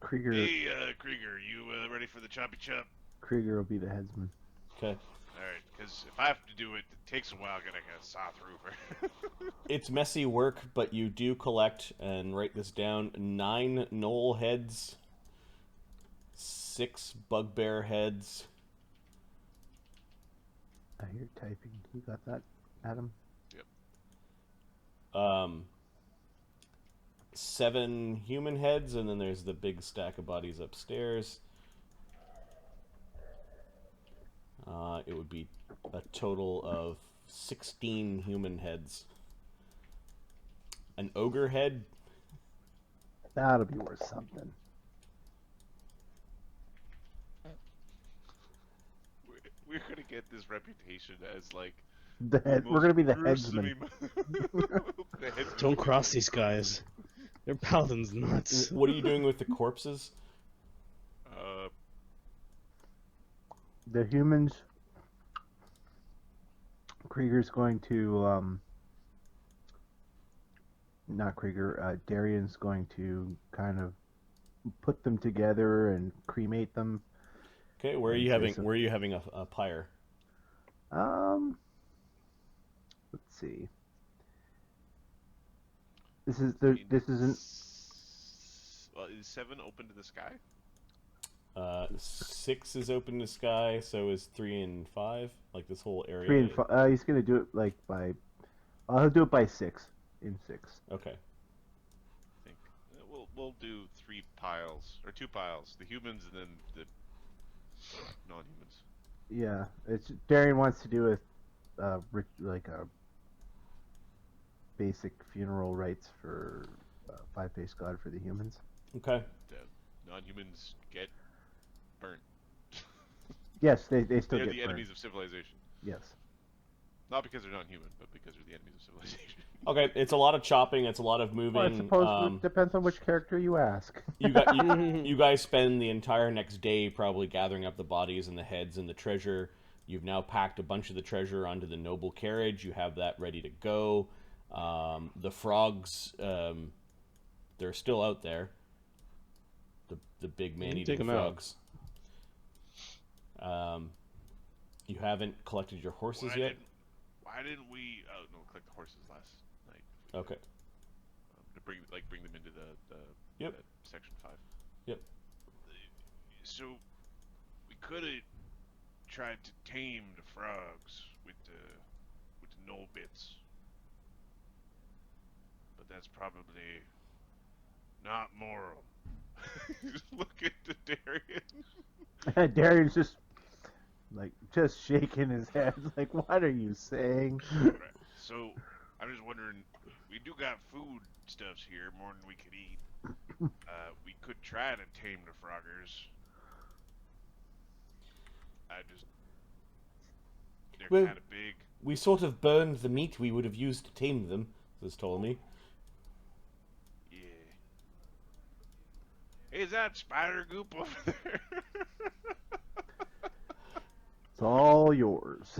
Krieger, hey, Kreiger, you ready for the choppy chop? Krieger will be the headsman. Okay, All right, because if I have to do it, it takes a while. Gotta saw through. it's messy work, but you do collect and write this down: 9 gnoll heads, 6 bugbear heads. I hear typing. You got that, Adam? 7 human heads, and then there's the big stack of bodies upstairs. It would be a total of 16 human heads. An ogre head. That'll be worth something. We're gonna get this reputation as like The head. We're gonna be the headsman. Don't cross these guys. They're paladins nuts. What are you doing with the corpses? The humans. Krieger's going to not Krieger. Darian's going to kind of put them together and cremate them. Okay, where are you having a pyre? Let's see. This isn't. Well, is 7 open to the sky? 6 is open to sky, so is 3 and 5. Like this whole area. 3 and 5. He's gonna do it like by. He'll do it by 6. In 6. Okay. I think we'll do 3 piles or 2 piles. The humans and then the non-humans. Yeah, Darian wants to do like a basic funeral rites for five-faced god for the humans. Okay. The non-humans get burnt. Yes, they still They're get the burned. enemies of civilization. Yes. Not because they're non-human, but because they're the enemies of civilization. Okay, it's a lot of chopping. It's a lot of moving. Well, I suppose it depends on which character you ask. You guys spend the entire next day probably gathering up the bodies and the heads and the treasure. You've now packed a bunch of the treasure onto the noble carriage. You have that ready to go. The frogs, they're still out there. The big man-eating Take 'em out. frogs. You haven't collected your horses yet? Why didn't we? Oh no, collect the horses last night. Okay. To bring them into the Yep. section 5. Yep. So we could have tried to tame the frogs with the null bits, but that's probably not moral. Just look at the Darian. Darian's just shaking his head, like, what are you saying? Right. So I'm just wondering, we do got food stuffs here, more than we could eat. We could try to tame the froggers. They're Well- kind of big. We sort of burned the meat we would have used to tame them, says Ptolemy. Yeah. Hey, is that spider goop over there? It's all yours.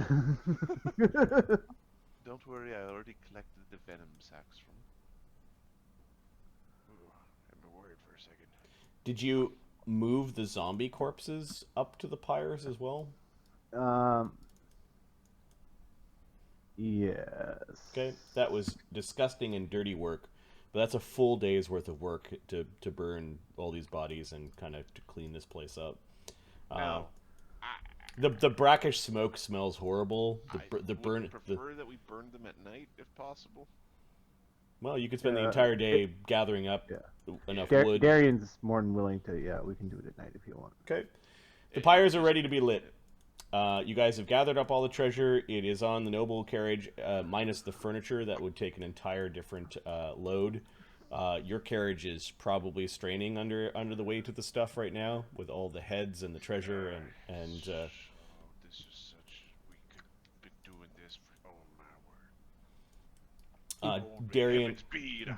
Don't worry, I already collected the venom sacs from. Ooh, I've been worried for a second. Did you move the zombie corpses up to the pyres as well? Yes. Okay, that was disgusting and dirty work, but that's a full day's worth of work to burn all these bodies and kind of to clean this place up. Now, The brackish smoke smells horrible. I The burn. would prefer that we burn them at night, if possible. Well, you could spend the entire day gathering up Yeah. enough wood. Darian's more than willing to. Yeah, we can do it at night if you want. Okay. The pyres are ready to be lit. You guys have gathered up all the treasure. It is on the noble carriage, minus the furniture. That would take an entire different load. Your carriage is probably straining under the weight of the stuff right now, with all the heads and the treasure and Oh, this is such. We could be doing this for. Oh my word. Oh,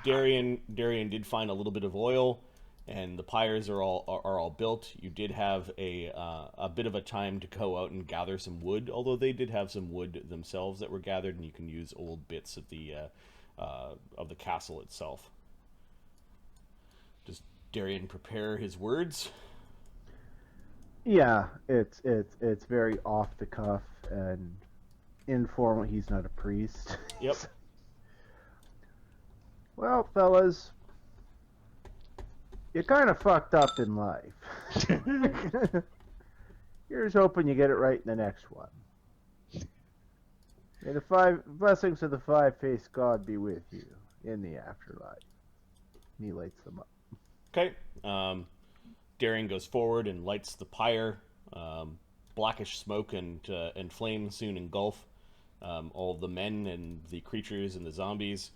Darian did find a little bit of oil, and the pyres are all built. You did have a bit of a time to go out and gather some wood, although they did have some wood themselves that were gathered, and you can use old bits of the castle itself. Does Darian prepare his words? Yeah, it's very off the cuff and informal. He's not a priest. Yep. Well, fellas, you kind of fucked up in life. Here's hoping you get it right in the next one. May the 5 blessings of the five-faced God be with you in the afterlife. And he lights them up. Okay. Darian goes forward and lights the pyre. Blackish smoke and flame soon engulf all of the men and the creatures and the zombies.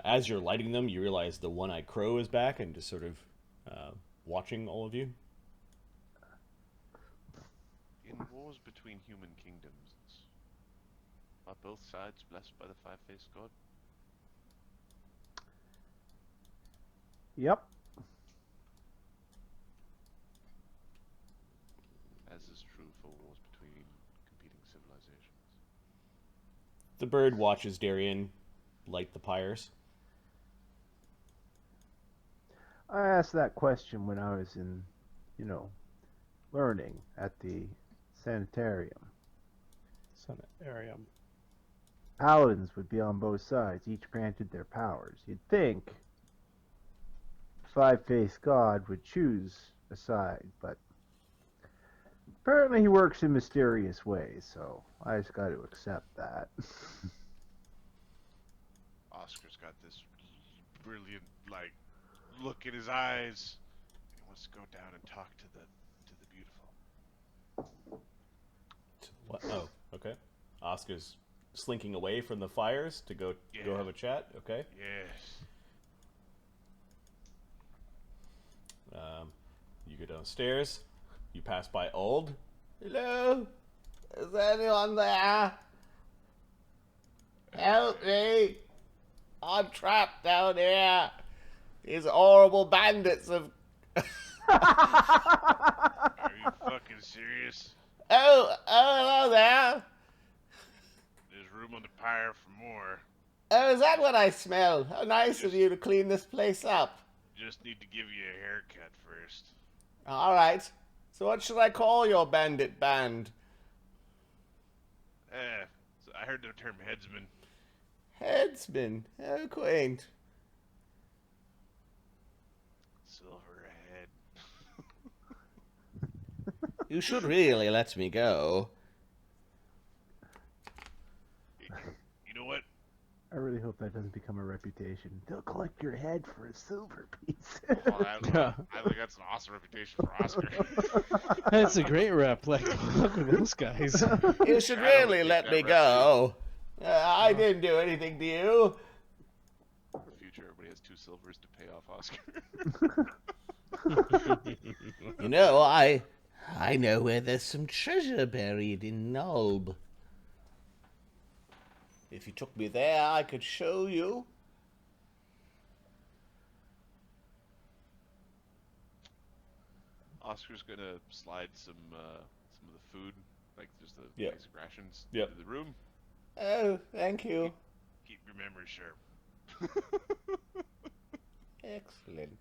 As you're lighting them, you realize the One-Eyed Crow is back and just sort of watching all of you. In wars between human kingdoms, are both sides blessed by the five-faced god? Yep. As is true for wars between competing civilizations. The bird watches Darian light the pyres. I asked that question when I was in, learning at the sanitarium. Sanitarium. Paladins would be on both sides, each granted their powers. You'd think five-faced God would choose a side, but apparently he works in mysterious ways, so I just got to accept that. Oscar's got this brilliant, look in his eyes. He wants to go down and talk to the beautiful. What? Oh, okay. Oscar's slinking away from the fires to go have a chat. Okay. Yes. You go downstairs. You pass by Old. Hello? Is anyone there? Help me! I'm trapped down here. These horrible bandits have... Are you fucking serious? Oh, hello there. There's room on the pyre for more. Oh, is that what I smell? How nice of you to clean this place up. Just need to give you a haircut first. All right. So what should I call your bandit band? So I heard the term headsman. Headsman. How quaint. Silverhead. You should really let me go. You know what? I really hope that doesn't become a reputation. They'll collect your head for a silver piece. Oh, I think that's an awesome reputation for Oscar. That's a great rep. Like, look at those guys. You should really let me go. I didn't do anything to you. In the future, everybody has 2 silvers to pay off Oscar. You know, I know where there's some treasure buried in Nulb. If you took me there, I could show you. Oscar's gonna slide some of the food, like just the Yep. basic rations, Yep. into the room. Oh, thank you. Keep your memory sharp. Excellent.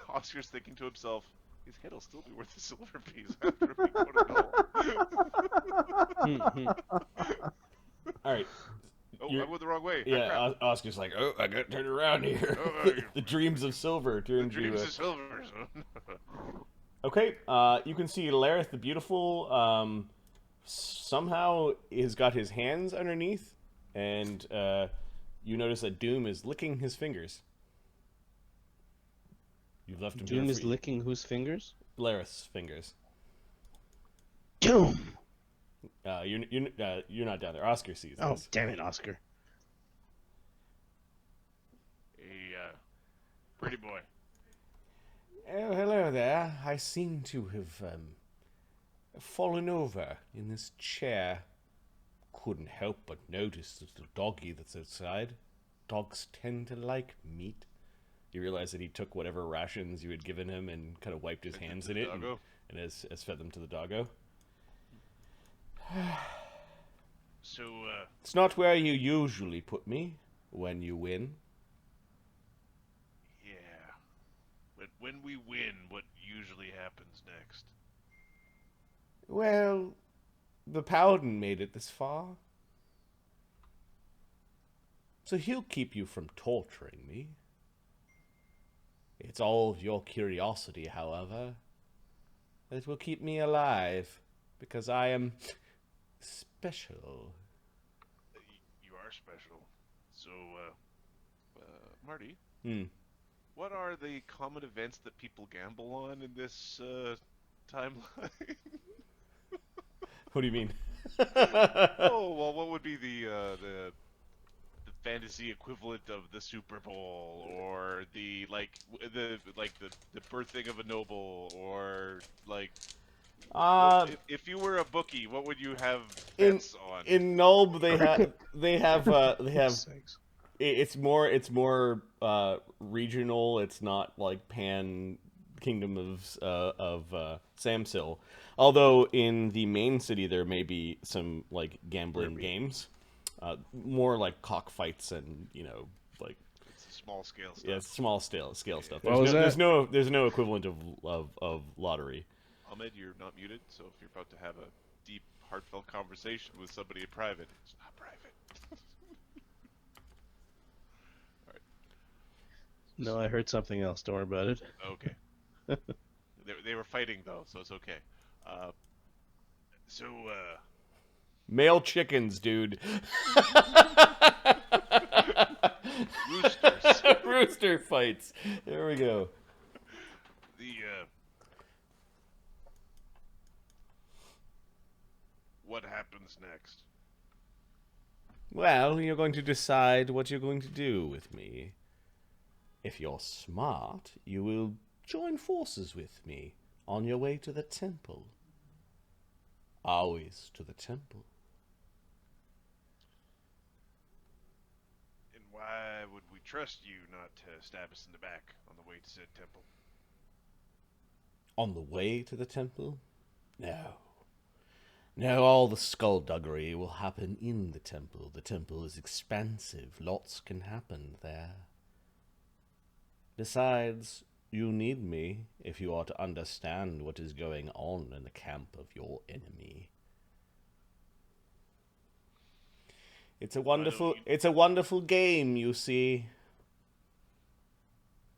Oscar's thinking to himself, his head'll still be worth a silver piece after we go to Null. All right. Oh, You're- I went the wrong way. Yeah, Oscar's like, oh, I got to turn around here. Oh, The dreams of silver turned you. Dreams of silver. Okay, you can see Lareth the Beautiful somehow has got his hands underneath, and you notice that Doom is licking his fingers. You've left him Doom here is free. licking whose fingers? Lareth's fingers. Doom! You're not down there. Oscar sees Oh, this. damn it, Oscar. Hey, pretty boy. Oh, hello there. I seem to have fallen over in this chair. Couldn't help but notice the little doggy that's outside. Dogs tend to like meat. You realize that he took whatever rations you had given him and kind of wiped his hands in it and has fed them to the doggo. So, It's not where you usually put me when you win. yeah. But when we win, what usually happens next? Well, the Paladin made it this far. So he'll keep you from torturing me. It's all of your curiosity, however, that will keep me alive, because I am special. You are special. So, Marty, Hmm. what are the common events that people gamble on in this timeline? What do you mean? Oh, well, what would be the fantasy equivalent of the Super Bowl, or the birthing of a noble, or like if you were a bookie, what would you have bets on? In Nulb, they have Sakes. it's more regional. It's not like pan kingdom of Samsil. Although in the main city there may be some like gambling games, more like cockfights and like It's a small scale stuff. yeah, small scale stuff. What was There's that? there's no equivalent of lottery. Ahmed, you're not muted, so if you're about to have a deep, heartfelt conversation with somebody in private, it's not private. No, I heard something else. Don't worry about it. Okay. They were fighting though, so it's okay. So Male chickens, dude. roosters. Rooster fights. There we go. The what happens next? Well, you're going to decide what you're going to do with me. If you're smart, you will join forces with me on your way to the temple. Always to the temple. And why would we trust you not to stab us in the back on the way to said temple? On the way to the temple? No. No, all the skullduggery will happen in the temple. The temple is expansive. Lots can happen there. Besides, you need me if you are to understand what is going on in the camp of your enemy. It's a wonderful game, you see.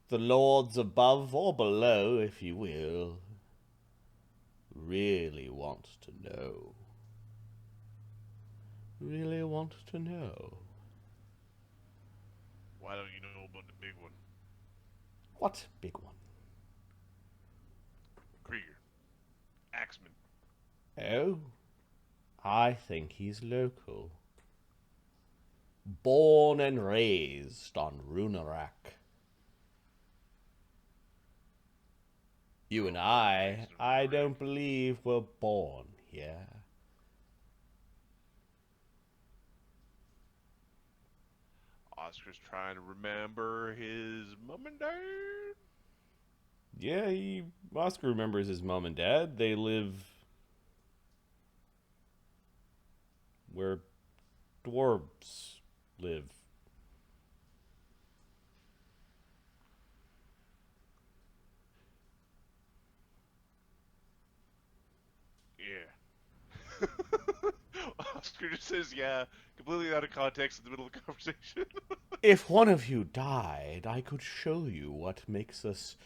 The lords above or below, if you will, really want to know. Really want to know. Why don't you know about the big one? What big one? Kreiger. Axeman. Oh, I think he's local. Born and raised on Runarak. You and I don't believe were born here. Oscar's trying to remember his mom and dad. Yeah, Oscar remembers his mom and dad. They live where dwarves live. Yeah. Oscar just says, yeah, completely out of context in the middle of the conversation. If one of you died, I could show you what makes us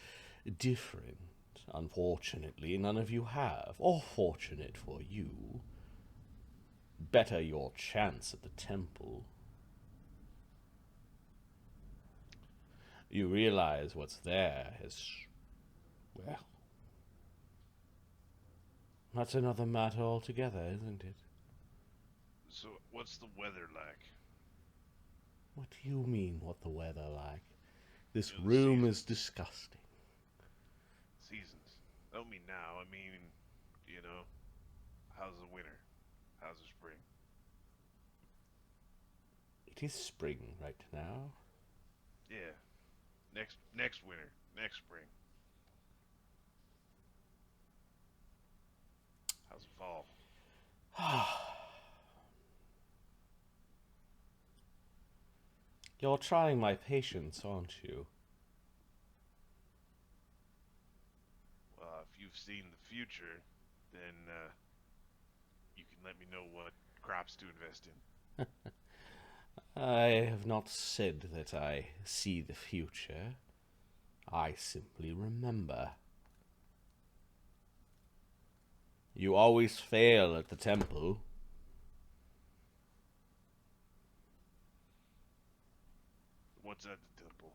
different. Unfortunately, none of you have. Or fortunate for you. Better your chance at the temple. You realize what's there is, well, that's another matter altogether, isn't it? So, what's the weather like? What do you mean, what the weather like? This You know, the room season. is disgusting. Seasons. I don't mean now. I mean, you know, how's the winter? How's the spring? It is spring right now. Yeah. Next winter. Next spring. How's the fall? You're trying my patience, aren't you? Well, if you've seen the future, then you can let me know what crops to invest in. I have not said that I see the future. I simply remember. You always fail at the temple. What's at the temple?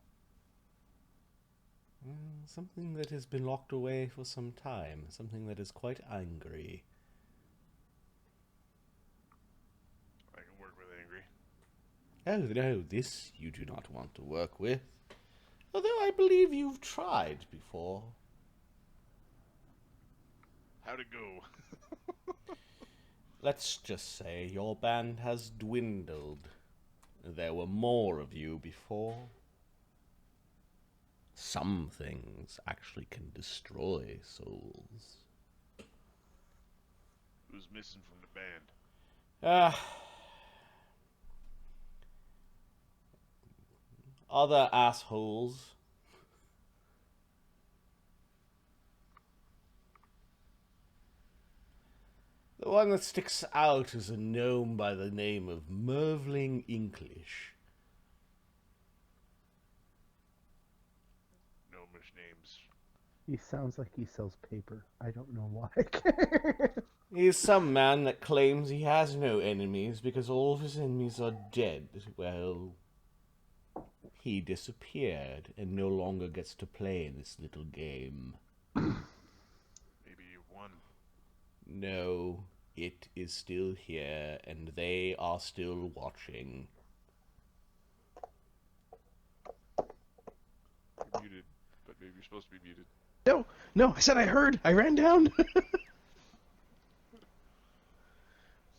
Something that has been locked away for some time. Something that is quite angry. I can work with angry. Oh no, this you do not want to work with. Although I believe you've tried before. How'd it go? Let's just say your band has dwindled. There were more of you before. Some things actually can destroy souls. Who's missing from the band? Other assholes. The one that sticks out is a gnome by the name of Mervling Inklish. Gnomish names. He sounds like he sells paper. I don't know why. He is some man that claims he has no enemies because all of his enemies are dead. Well, he disappeared and no longer gets to play in this little game. Maybe you won. No, It is still here, and they are still watching. You're muted, but maybe you're supposed to be muted. No, I said I heard. I ran down.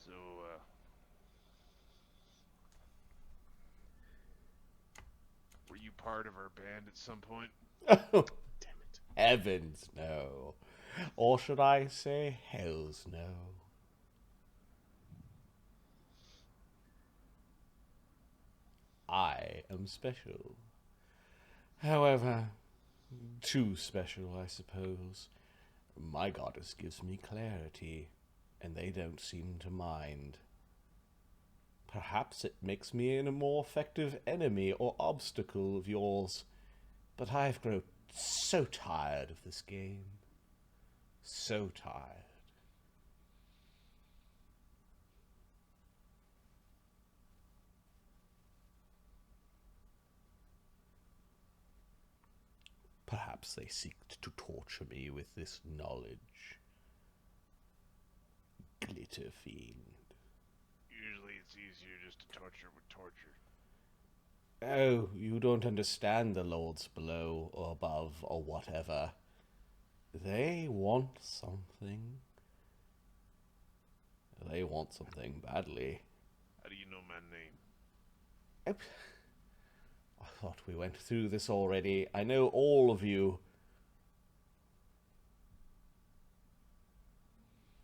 So, were you part of our band at some point? Oh, heavens no. Or should I say hells no. I am special. However, too special, I suppose. My goddess gives me clarity, and they don't seem to mind. Perhaps it makes me a more effective enemy or obstacle of yours, but I've grown so tired of this game. So tired. Perhaps they seek to torture me with this knowledge. Glitter fiend. Usually it's easier just to torture with torture. Oh, you don't understand the lords below or above or whatever. They want something. They want something badly. How do you know my name? I thought we went through this already. I know all of you.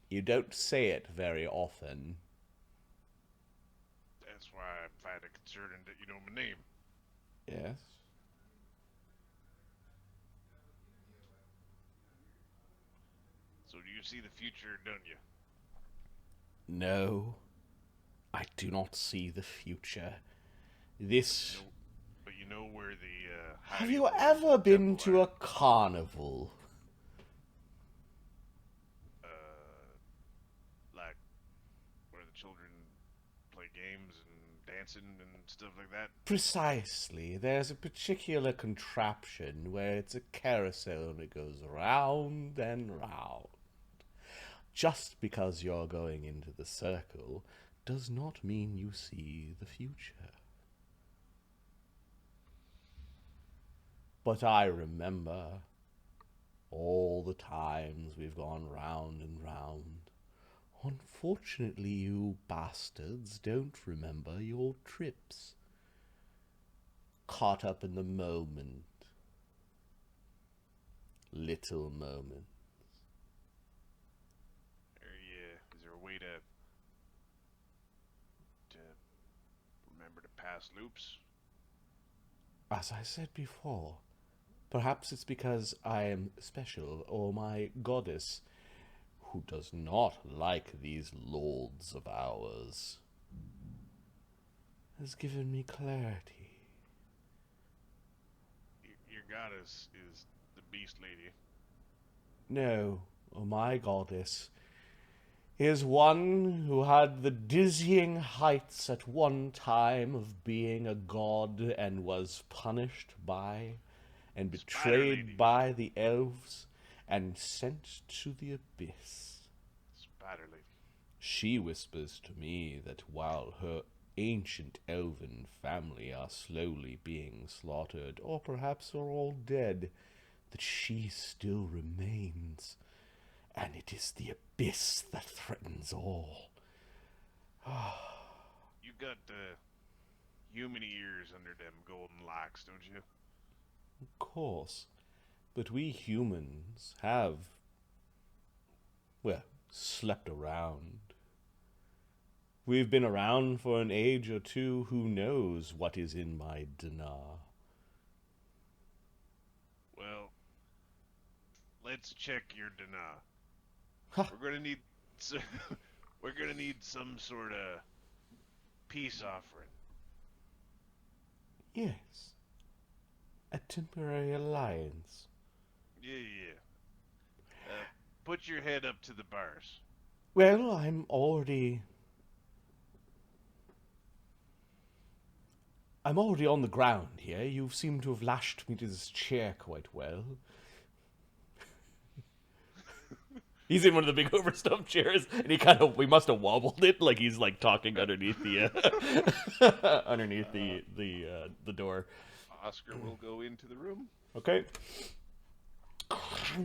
You don't say it very often. That's why I find it concerning that you know my name. Yes? So do you see the future, don't you? No. I do not see the future. This... No, but you know where the, Have you ever been to a carnival? Like, where the children play games and dancing and stuff like that? Precisely. There's a particular contraption where it's a carousel and it goes round and round. Just because you're going into the circle does not mean you see the future. But I remember all the times we've gone round and round. Unfortunately, you bastards don't remember your trips. Caught up in the moment. Little moments. Is there a way to remember to pass loops? As I said before, perhaps it's because I am special, or my goddess, who does not like these lords of ours, has given me clarity. Your goddess is the beast lady. No, my goddess is one who had the dizzying heights at one time of being a god and was punished by and betrayed by the elves and sent to the abyss. Spider lady. She whispers to me that while her ancient elven family are slowly being slaughtered, or perhaps are all dead, that she still remains, and it is the abyss that threatens all. You got human ears under them golden locks, don't you? Of course, but we humans have, well, slept around. We've been around for an age or two. Who knows what is in my dinar? Well, let's check your dinar. Ha. We're gonna need we're gonna need some sort of peace offering. Yes. A temporary alliance. Yeah. Put your head up to the bars. Well, I'm already on the ground here. You seem to have lashed me to this chair quite well. He's in one of the big overstuffed chairs, and we must have wobbled it like he's like talking underneath the underneath the door. Oscar will go into the room. Okay.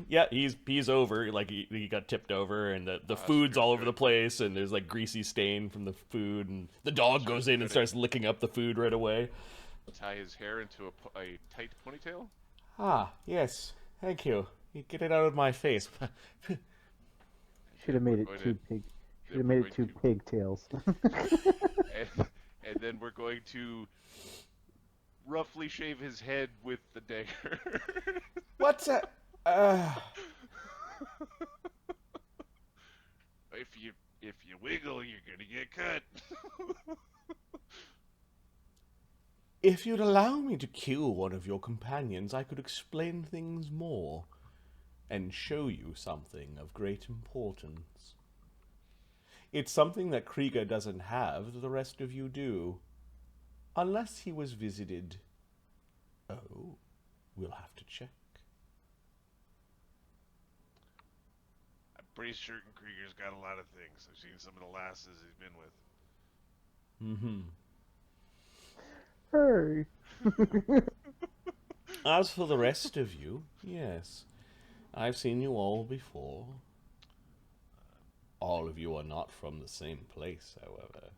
Yeah, he's over. Like he got tipped over, and the food's all over the place, and there's like greasy stain from the food, and the dog goes in and starts licking up the food right away. Tie his hair into a tight ponytail. Ah, yes, thank you. You get it out of my face. Should have made it Going two to- pig. Should then have we're made it two going to- pigtails. and then we're going to roughly shave his head with the dagger. What's that? If you wiggle, you're gonna get cut. If you'd allow me to kill one of your companions, I could explain things more and show you something of great importance. It's something that Kreiger doesn't have that the rest of you do. Unless he was visited. Oh, we'll have to check. I'm pretty certain Krieger's got a lot of things. I've seen some of the lasses he's been with. Mm-hmm. Hey. As for the rest of you, yes. I've seen you all before. All of you are not from the same place, however.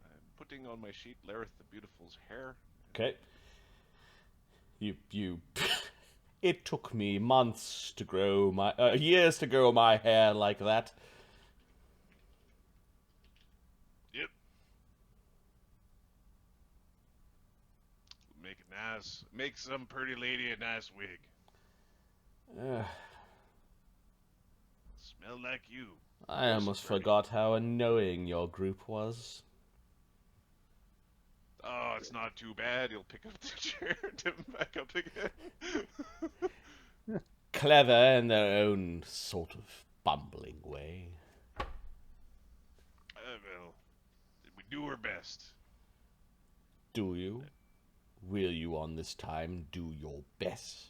I'm putting on my sheet Lareth the Beautiful's hair. Okay. You... It took me months to grow my... years to grow my hair like that. Yep. Make some pretty lady a nice wig. Smell like you. I almost forgot how annoying your group was. Oh, it's not too bad. He'll pick up the chair and tip him back up again. Clever in their own sort of bumbling way. Well, we do our best. Do you? Will you on this time do your best?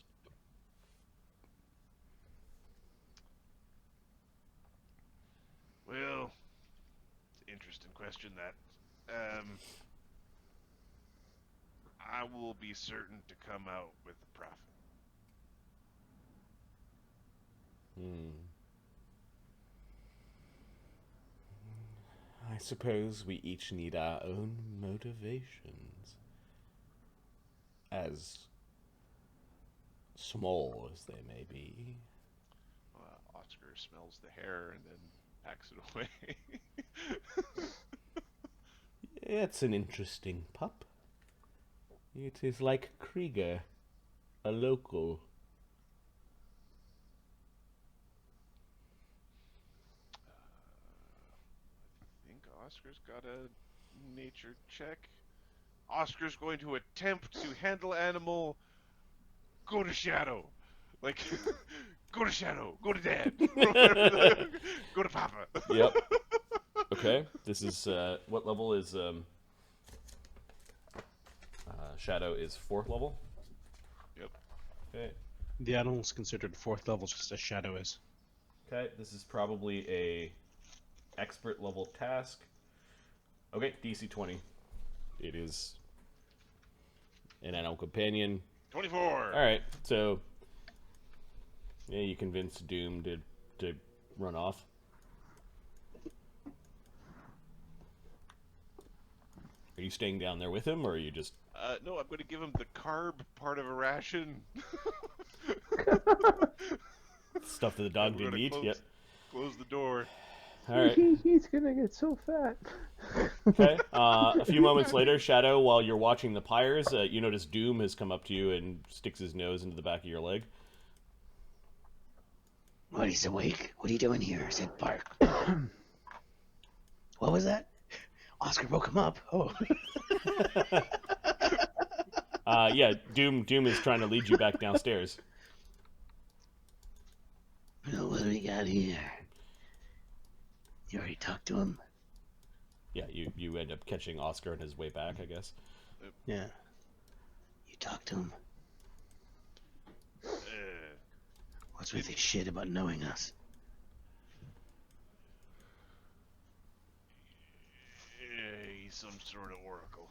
Well, it's an interesting question that. I will be certain to come out with a profit. I suppose we each need our own motivations. As small as they may be. Oscar smells the hair and then packs it away. It's an interesting pup. It is like Kreiger, a local. I think Oscar's got a nature check. Oscar's going to attempt to handle animal. Go to Shadow. Like, go to Shadow. Go to Dad. Go to Papa. Yep. Okay. This is, what level is, Shadow is 4th level? Yep. Okay. The animal's considered 4th level, just as Shadow is. Okay, this is probably a expert level task. Okay, DC 20. It is an animal companion. 24. Alright, so yeah, you convince Doom to run off. Are you staying down there with him, or are you just... No, I'm going to give him the carb part of a ration. stuff that the dog We're didn't gonna eat? close, Yep. Close the door. Alright. He's gonna get so fat. Okay. A few moments later, Shadow, while you're watching the pyres, you notice Doom has come up to you and sticks his nose into the back of your leg. What, he's awake? What are you doing here? I said bark. What was that? Oscar woke him up. Oh. Yeah, Doom is trying to lead you back downstairs. Well, what do we got here? You already talked to him? Yeah, you end up catching Oscar on his way back, I guess. Yeah. You talked to him? What's with his shit about knowing us? Yeah, he's some sort of oracle.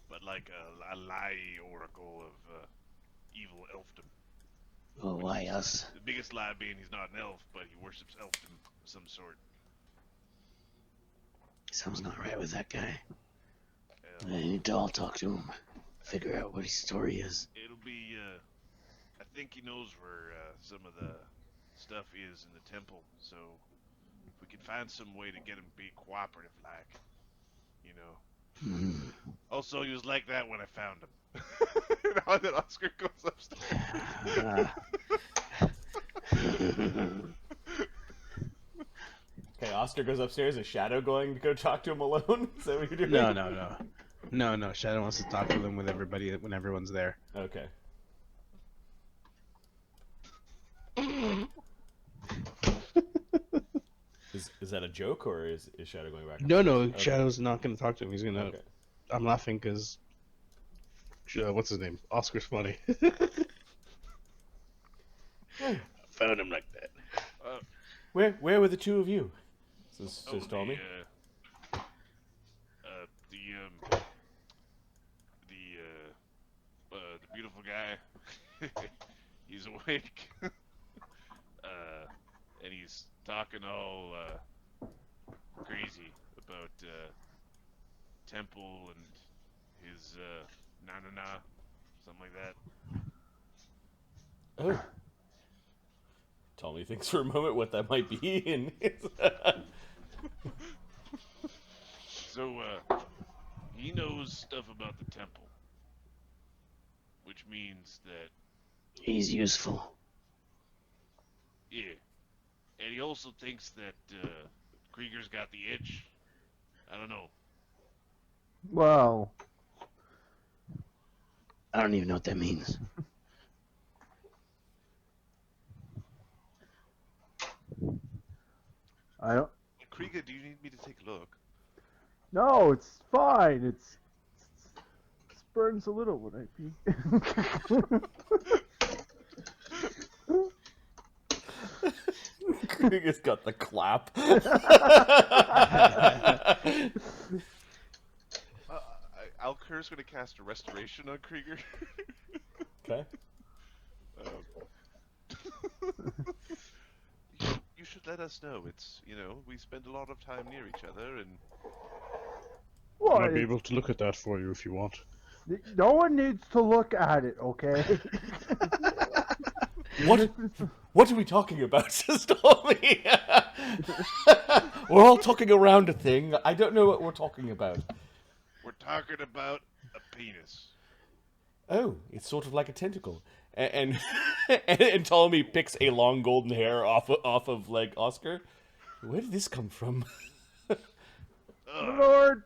But like a lie oracle of evil elfdom. Well, why us? The biggest lie being he's not an elf, but he worships elfdom of some sort. Something's not right with that guy. Yeah. I need to all talk to him. Figure out what his story is. It'll be, I think he knows where some of the stuff is in the temple, so if we can find some way to get him to be cooperative, like, you know. Also, he was like that when I found him. Now that Oscar goes upstairs. Okay, Oscar goes upstairs. Is Shadow going to go talk to him alone? Is that what you're doing? No. Shadow wants to talk to them with everybody when everyone's there. Okay. Is that a joke, or is Shadow going back? No, Okay. Shadow's not going to talk to him. He's going to. Okay. I'm laughing because. What's his name? Oscar's funny. Found him like that. Where were the two of you? Says Tommy. The beautiful guy. He's awake. And he's talking all crazy about temple and his na something like that. Oh. Tommy thinks for a moment what that might be, and So he knows stuff about the temple, which means that He's useful. yeah, and he also thinks that Krieger's got the itch. I don't know. Well, I don't even know what that means. I don't. Krieger, do you need me to take a look? No, it's fine. It burns a little when I pee. Krieger's got the clap. Alker's going to cast a restoration on Krieger. Okay. You should let us know. It's, we spend a lot of time near each other, and Well, I'll be able to look at that for you if you want. no one needs to look at it, okay? What are we talking about, says Tommy? We're all talking around a thing. I don't know what we're talking about. we're talking about a penis. Oh, it's sort of like a tentacle. And and Ptolemy picks a long golden hair off of like Oscar. Where did this come from? Lord!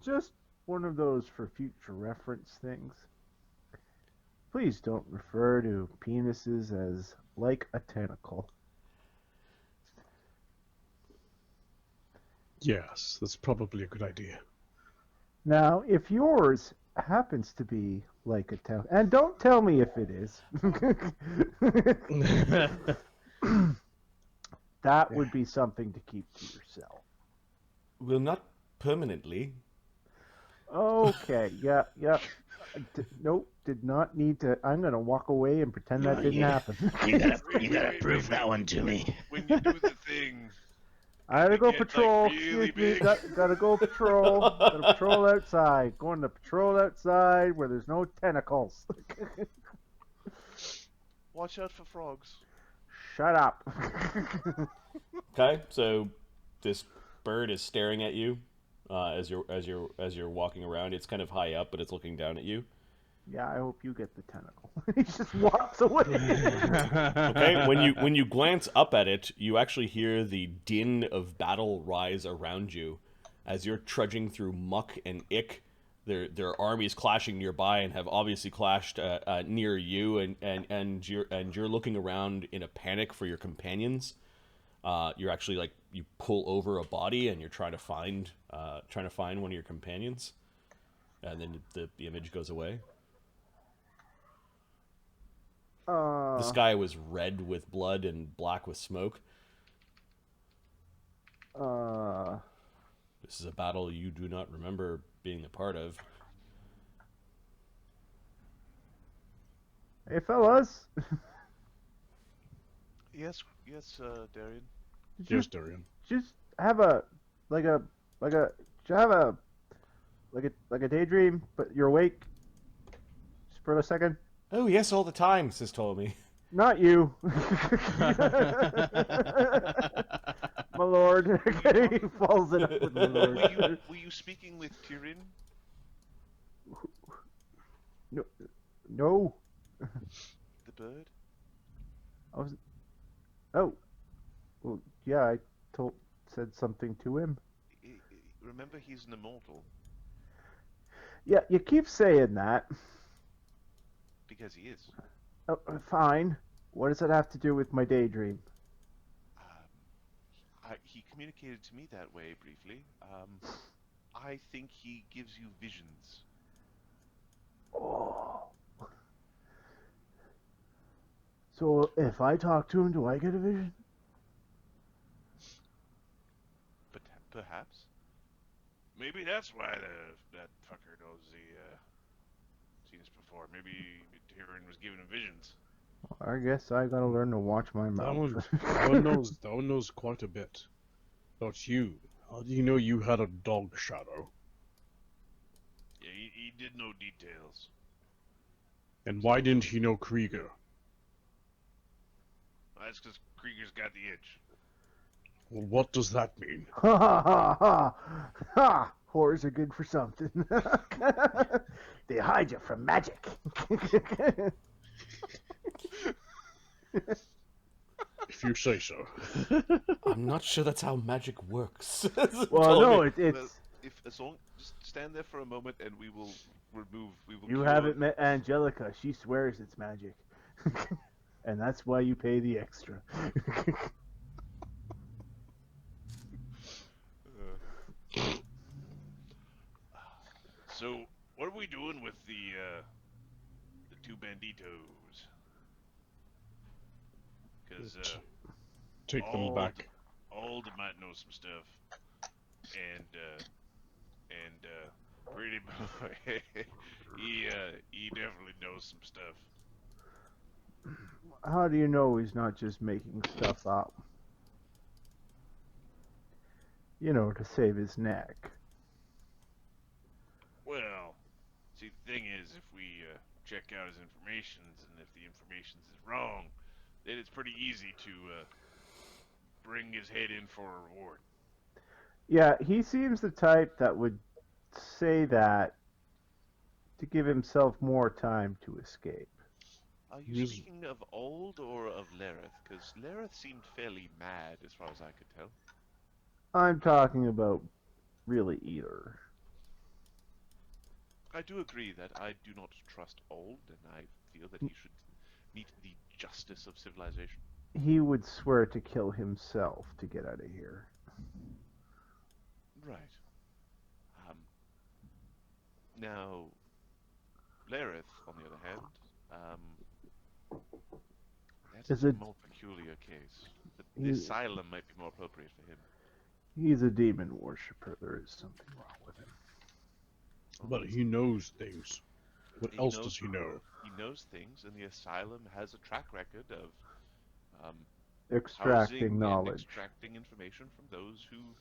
Just one of those for future reference things. Please don't refer to penises as like a tentacle. Yes, that's probably a good idea. Now, if yours happens to be like a tentacle, and don't tell me if it is, that would be something to keep to yourself. Well, not permanently. Okay, yeah. Nope, did not need to. I'm gonna walk away and pretend that didn't happen. You gotta prove that one to me. When you do the thing, I gotta go It gets, patrol. like, really Excuse me. big. Gotta go patrol. Gotta patrol outside. Going to patrol outside where there's no tentacles. watch out for frogs. Shut up. Okay, so this bird is staring at you as you're walking around. It's kind of high up, but it's looking down at you. Yeah, I hope you get the tentacle. He just walks away. Okay, when you glance up at it, you actually hear the din of battle rise around you as you're trudging through muck and ick. There are armies clashing nearby and have obviously clashed near you, and you're looking around in a panic for your companions. You're actually like you pull over a body and you're trying to find one of your companions, and then the image goes away. The sky was red with blood and black with smoke. This is a battle you do not remember being a part of. Hey, fellas. Yes, Darian. Yes, Darian. Just have a daydream, but you're awake. Just for a second. Oh, yes, all the time, says Ptolemy. Not you. My lord. He falls it up with my lord. Were you speaking with Tyryn? No. The bird? I was. Oh. Well, yeah, I said something to him. Remember, he's an immortal. Yeah, you keep saying that. Because he is. Oh, fine. What does that have to do with my daydream? He communicated to me that way briefly. I think he gives you visions. Oh. So if I talk to him, do I get a vision? But perhaps. Maybe that's why that fucker knows seen us before. Maybe Tyryn was giving him visions. I guess I gotta learn to watch my mouth. That one knows quite a bit about you. How do you know you had a dog shadow? Yeah, he did know details. And why didn't he know Kreiger? That's because Krieger's got the itch. Well, what does that mean? Ha ha ha ha! Ha! Whores are good for something. They hide you from magic. If you say so. I'm not sure that's how magic works. Well, no, it's. Just stand there for a moment, and we will remove. You haven't met Angelica. She swears it's magic, and that's why you pay the extra. So, what are we doing with the two banditos? Because Take them back. Old might know some stuff, and Pretty Boy, he definitely knows some stuff. How do you know he's not just making stuff up? You know, to save his neck. Well, see, the thing is, if we check out his informations, and if the information is wrong, then it's pretty easy to bring his head in for a reward. Yeah, he seems the type that would say that to give himself more time to escape. Are you speaking of Old or of Lareth? Because Lareth seemed fairly mad, as far as I could tell. I'm talking about really either. I do agree that I do not trust Old, and I feel that he should meet the justice of civilization. He would swear to kill himself to get out of here. Right. Now, Lareth, on the other hand, that's a more peculiar case. The asylum might be more appropriate for him. He's a demon worshipper. There is something wrong with him. But he knows things. What else does he know? He knows things, and the asylum has a track record of extracting knowledge. Extracting information from those who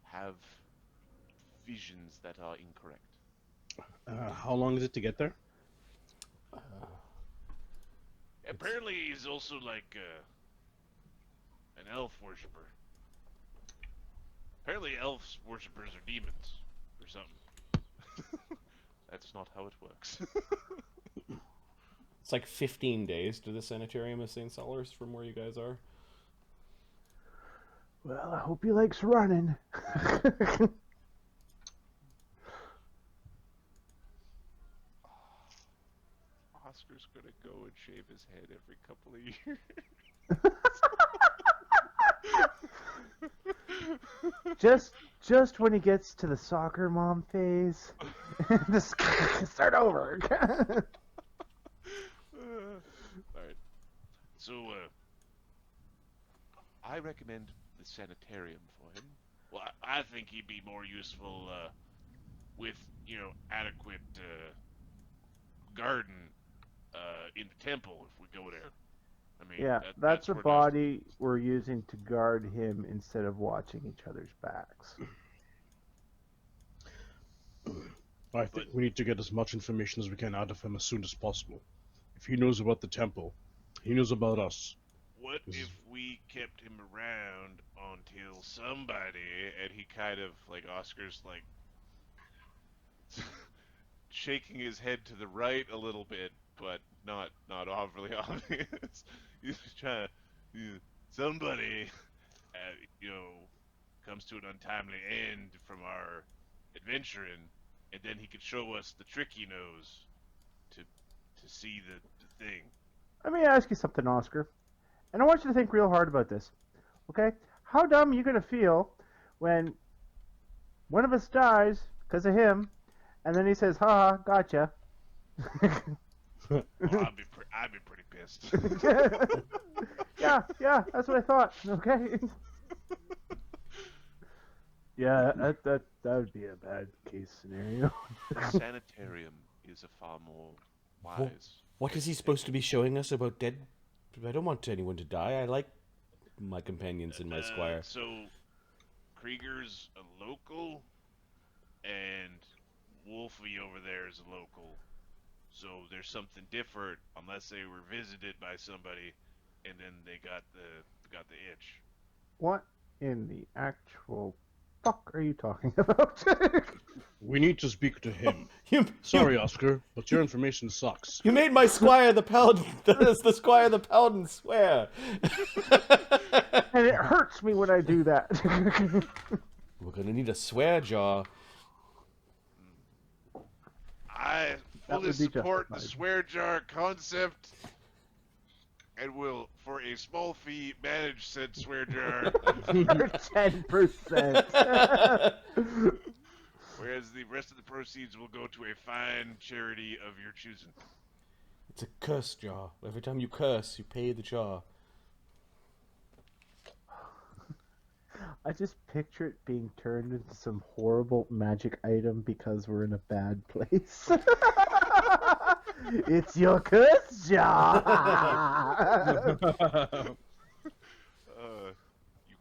have visions that are incorrect. How long is it to get there? Apparently, he's also like an elf worshipper. Apparently, elf worshippers are demons or something. That's not how it works. It's like 15 days to the Sanitarium of St. Solars from where you guys are. Well, I hope he likes running. Oscar's gonna go and shave his head every couple of years. Just when he gets to the soccer mom phase, just start over. Alright. So, I recommend the sanitarium for him. Well, I think he'd be more useful with, adequate garden in the temple if we go there. I mean, Yeah, that's a where body we're using to guard him instead of watching each other's backs. I think we need to get as much information as we can out of him as soon as possible. If he knows about the temple, he knows about us. What if we kept him around until somebody, And he kind of, Oscar's, shaking his head to the right a little bit, but not overly obvious. He's trying to, somebody, comes to an untimely end from our adventuring, and then he could show us the trick he knows to see the thing. Let me ask you something, Oscar. And I want you to think real hard about this. Okay? How dumb are you going to feel when one of us dies because of him, and then he says, haha, gotcha. Well, I'd be pretty pissed. yeah, that's what I thought. Okay? Yeah, that would be a bad case scenario. sanitarium is a far more wise. What is he supposed to be showing us about dead? I don't want anyone to die. I like my companions and my squire. So, Kreiger's a local, and Wolfie over there is a local. So there's something different, unless they were visited by somebody, and then they got the itch. What in the actual fuck are you talking about? We need to speak to him. Sorry, Oscar, but your information sucks. You made my squire the paladin. the squire the paladin swear. And it hurts me when I do that. We're gonna need a swear jar. I That fully would be support the justified. swear jar concept, and will, for a small fee, manage said swear jar. 10%. Whereas the rest of the proceeds will go to a fine charity of your choosing. It's a curse jar. Every time you curse, you pay the jar. I just picture it being turned into some horrible magic item because we're in a bad place. It's your curse jar! You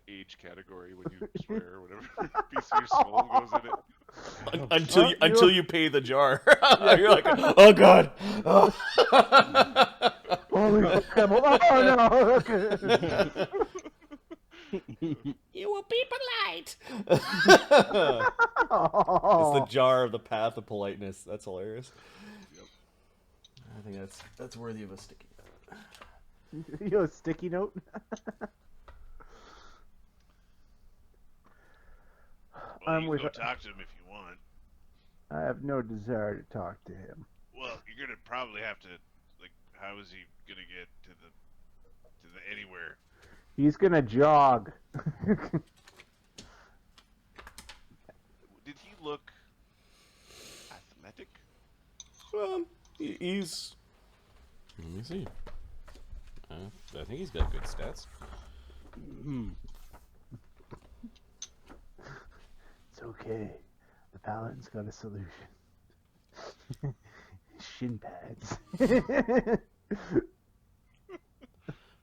age category when you swear or whatever piece of your soul goes in it. Until you pay the jar. You're like, oh god. Oh. Holy fuck, oh no! You will be polite. It's the jar of the path of politeness. That's hilarious. Yep. I think that's worthy of a sticky note. You know, sticky note? Well, I'm you with can go talk to him if you want. I have no desire to talk to him. Well, you're gonna probably have to, how is he gonna get to the anywhere? He's gonna jog. Did he look athletic? He's. Let me see. I think he's got good stats. It's okay. The paladin's got a solution. Shin pads.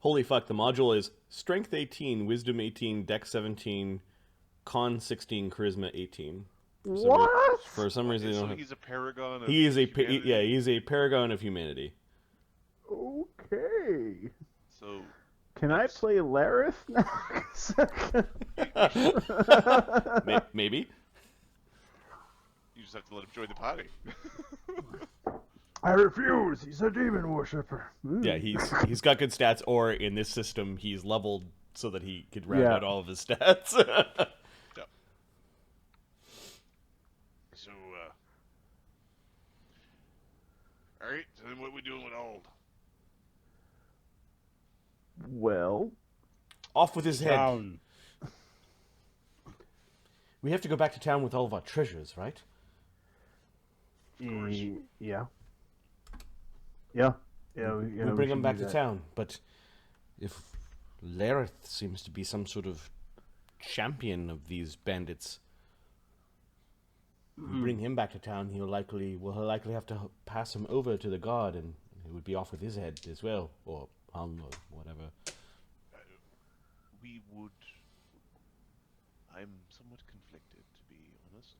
Holy fuck! The module is Strength 18, Wisdom 18, Dex 17, Con 16, Charisma 18. What? For some reason, So he's a paragon of he is a humanity? yeah, he's a paragon of humanity. Okay. So Can I play Lareth now? Maybe. you just have to let him join the party. I refuse. He's a demon worshipper. Yeah, he's got good stats, or in this system, he's leveled so that he could round Yeah. out all of his stats. So, alright, so then what are we doing with Old? Well, Off with his head. Down. We have to go back to town with all of our treasures, right? yeah. Yeah. we bring him back to town. But if Lareth seems to be some sort of champion of these bandits, we bring him back to town, he'll likely have to pass him over to the guard, and he would be off with his head as well, or hung, or whatever. We would. I'm somewhat conflicted, to be honest.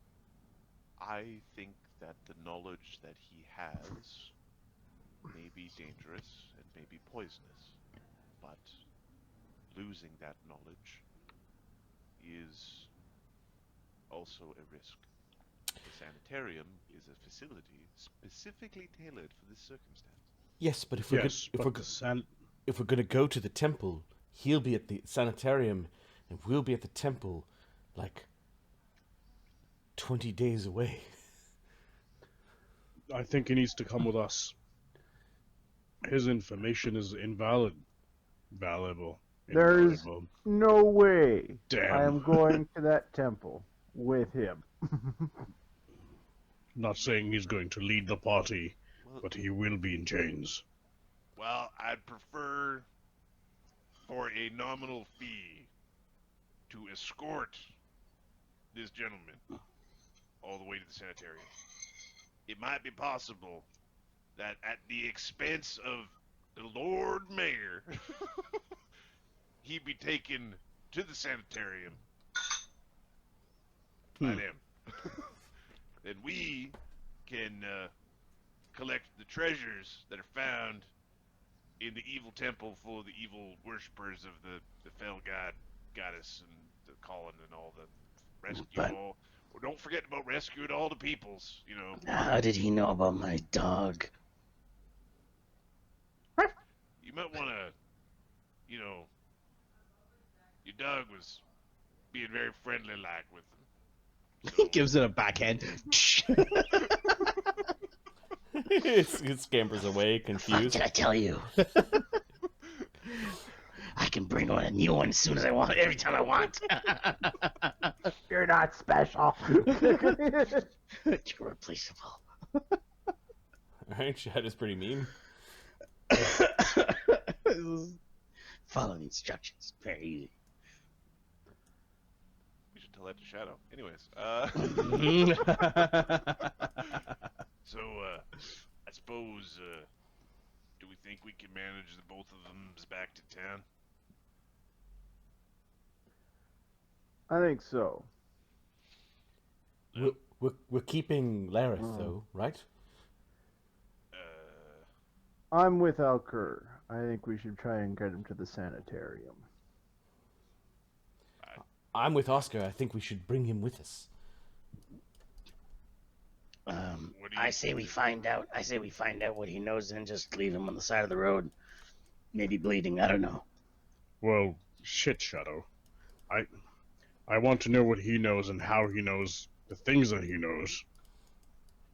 I think that the knowledge that he has may be dangerous and may be poisonous, but losing that knowledge is also a risk. The sanitarium is a facility specifically tailored for this circumstance. Yes, but if we're going to go to the temple, he'll be at the sanitarium, and we'll be at the temple, like 20 days away. I think he needs to come with us. His information is valuable. There's no way Damn. I am going to that temple with him. Not saying he's going to lead the party, but he will be in chains. Well, I'd prefer for a nominal fee to escort this gentleman all the way to the sanitarium. It might be possible that at the expense of the Lord Mayor, he'd be taken to the sanitarium by them. Then we can collect the treasures that are found in the evil temple full of the evil worshippers of the fell goddess and the Colin and all the rescue all. Well, don't forget about rescuing all the peoples, you know. How did he know about my dog? You might want to, you know, your dog was being very friendly like with him. He gives it a backhand. It scampers away, confused. Did I tell you? I can bring on a new one as soon as I want, every time I want. You're not special. You're replaceable. Alright, Shad is pretty mean. Follow the instructions. Very easy. We should tell that to Shadow. Anyways, So, I suppose, do we think we can manage the both of them back to town? I think so. We're keeping Lareth, though, right? I'm with Alker. I think we should try and get him to the sanitarium. I'm with Oscar. I think we should bring him with us. I say we find out. I say we find out what he knows and just leave him on the side of the road. Maybe bleeding. I don't know. Well, shit, Shadow. I want to know what he knows and how he knows the things that he knows.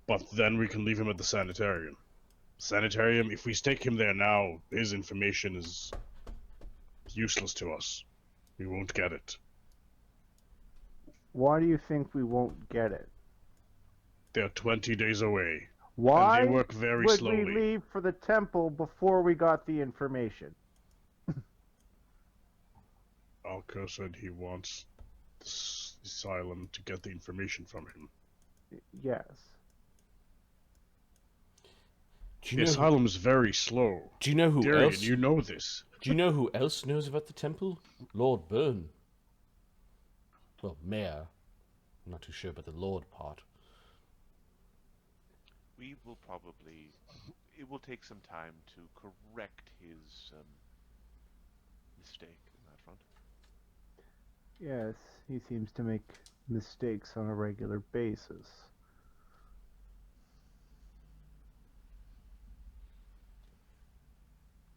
But then we can leave him at the sanitarium. Sanitarium, if we stake him there now, his information is useless to us. We won't get it. Why do you think we won't get it? They're 20 days away. Why And they work very would slowly. we leave for the temple before we got the information? Alco said he wants the asylum to get the information from him. Yes. Do The you know asylum is very slow. Do you know who Darian, else? you know this. Do you know who else knows about the temple? Lord Byrne. Well, Mayor. I'm not too sure about the Lord part. we will probably. It will take some time to correct his mistake in that front. Yes, he seems to make mistakes on a regular basis.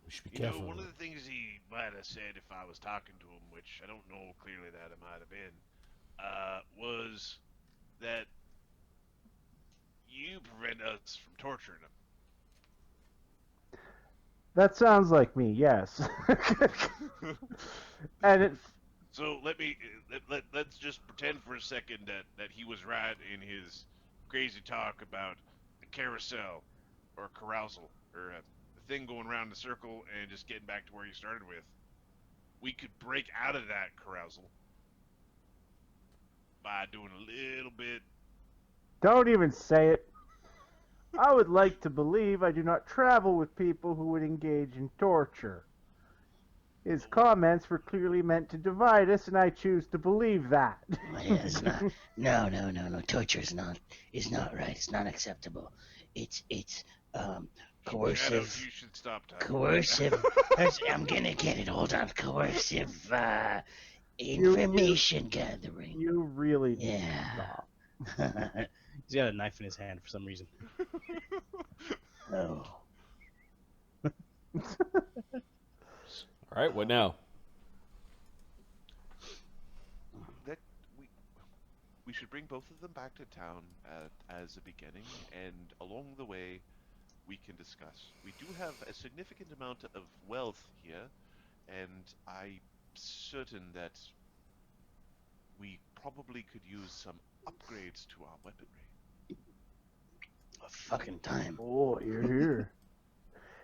We should be You know, careful. one of the things he might have said if I was talking to him, which I don't know clearly that it might have been, was that you prevent us from torturing him. That sounds like me, yes. And it, So let's just pretend for a second that he was right in his crazy talk about a carousel or carousel or a thing going around in a circle and just getting back to where you started with. We could break out of that carousel by doing a little bit. Don't even say it. I would like to believe I do not travel with people who would engage in torture. His comments were clearly meant to divide us, and I choose to believe that. Yeah, it's not. No. Torture is not right. It's not acceptable. It's coercive. Shadow, you should stop talking. Coercive. I'm gonna get it. Hold on. Coercive information gathering. You really need to Yeah. stop. He's got a knife in his hand for some reason. Oh. All right, what now? That we should bring both of them back to town as a beginning, and along the way, we can discuss. We do have a significant amount of wealth here, and I'm certain that we probably could use some upgrades to our weaponry. A fucking time. Oh, you're here.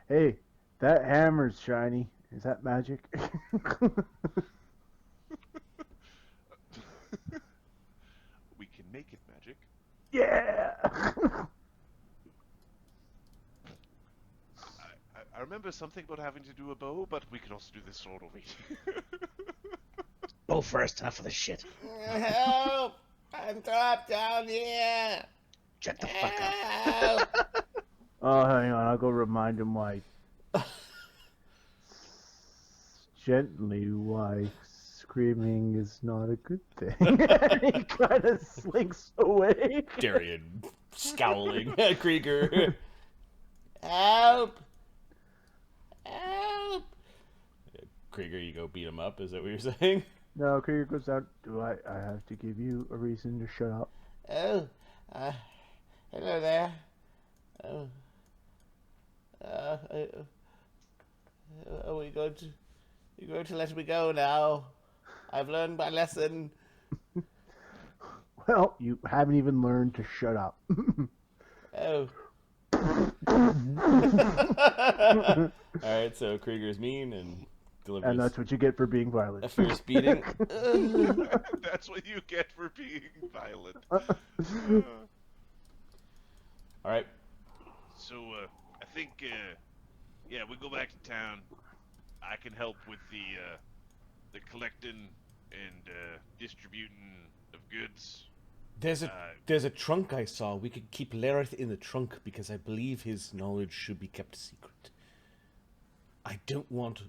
Hey, that hammer's shiny. Is that magic? We can make it magic. Yeah! I remember something about having to do a bow, but we could also do this sword over here. Bow first, enough of this shit. Help! I'm trapped down here! Shut the fuck up. Oh, hang on. I'll go remind him why. Gently, why screaming is not a good thing. And he kind of slinks away. Darian scowling at Kreiger. Help! Help! Kreiger, you go beat him up, is that what you're saying? No, Krieger goes out. Do I have to give you a reason to shut up? Oh, hello there. Oh, are we going to... You're going to let me go now. I've learned my lesson. Well, you haven't even learned to shut up. Oh. Alright, so Krieger's mean and delivers And that's what you get for being violent. a fierce beating. That's what you get for being violent. Alright. So, I think, yeah, we go back to town. I can help with the collecting and distributing of goods. There's a trunk I saw. We could keep Lareth in the trunk because I believe his knowledge should be kept secret. I don't want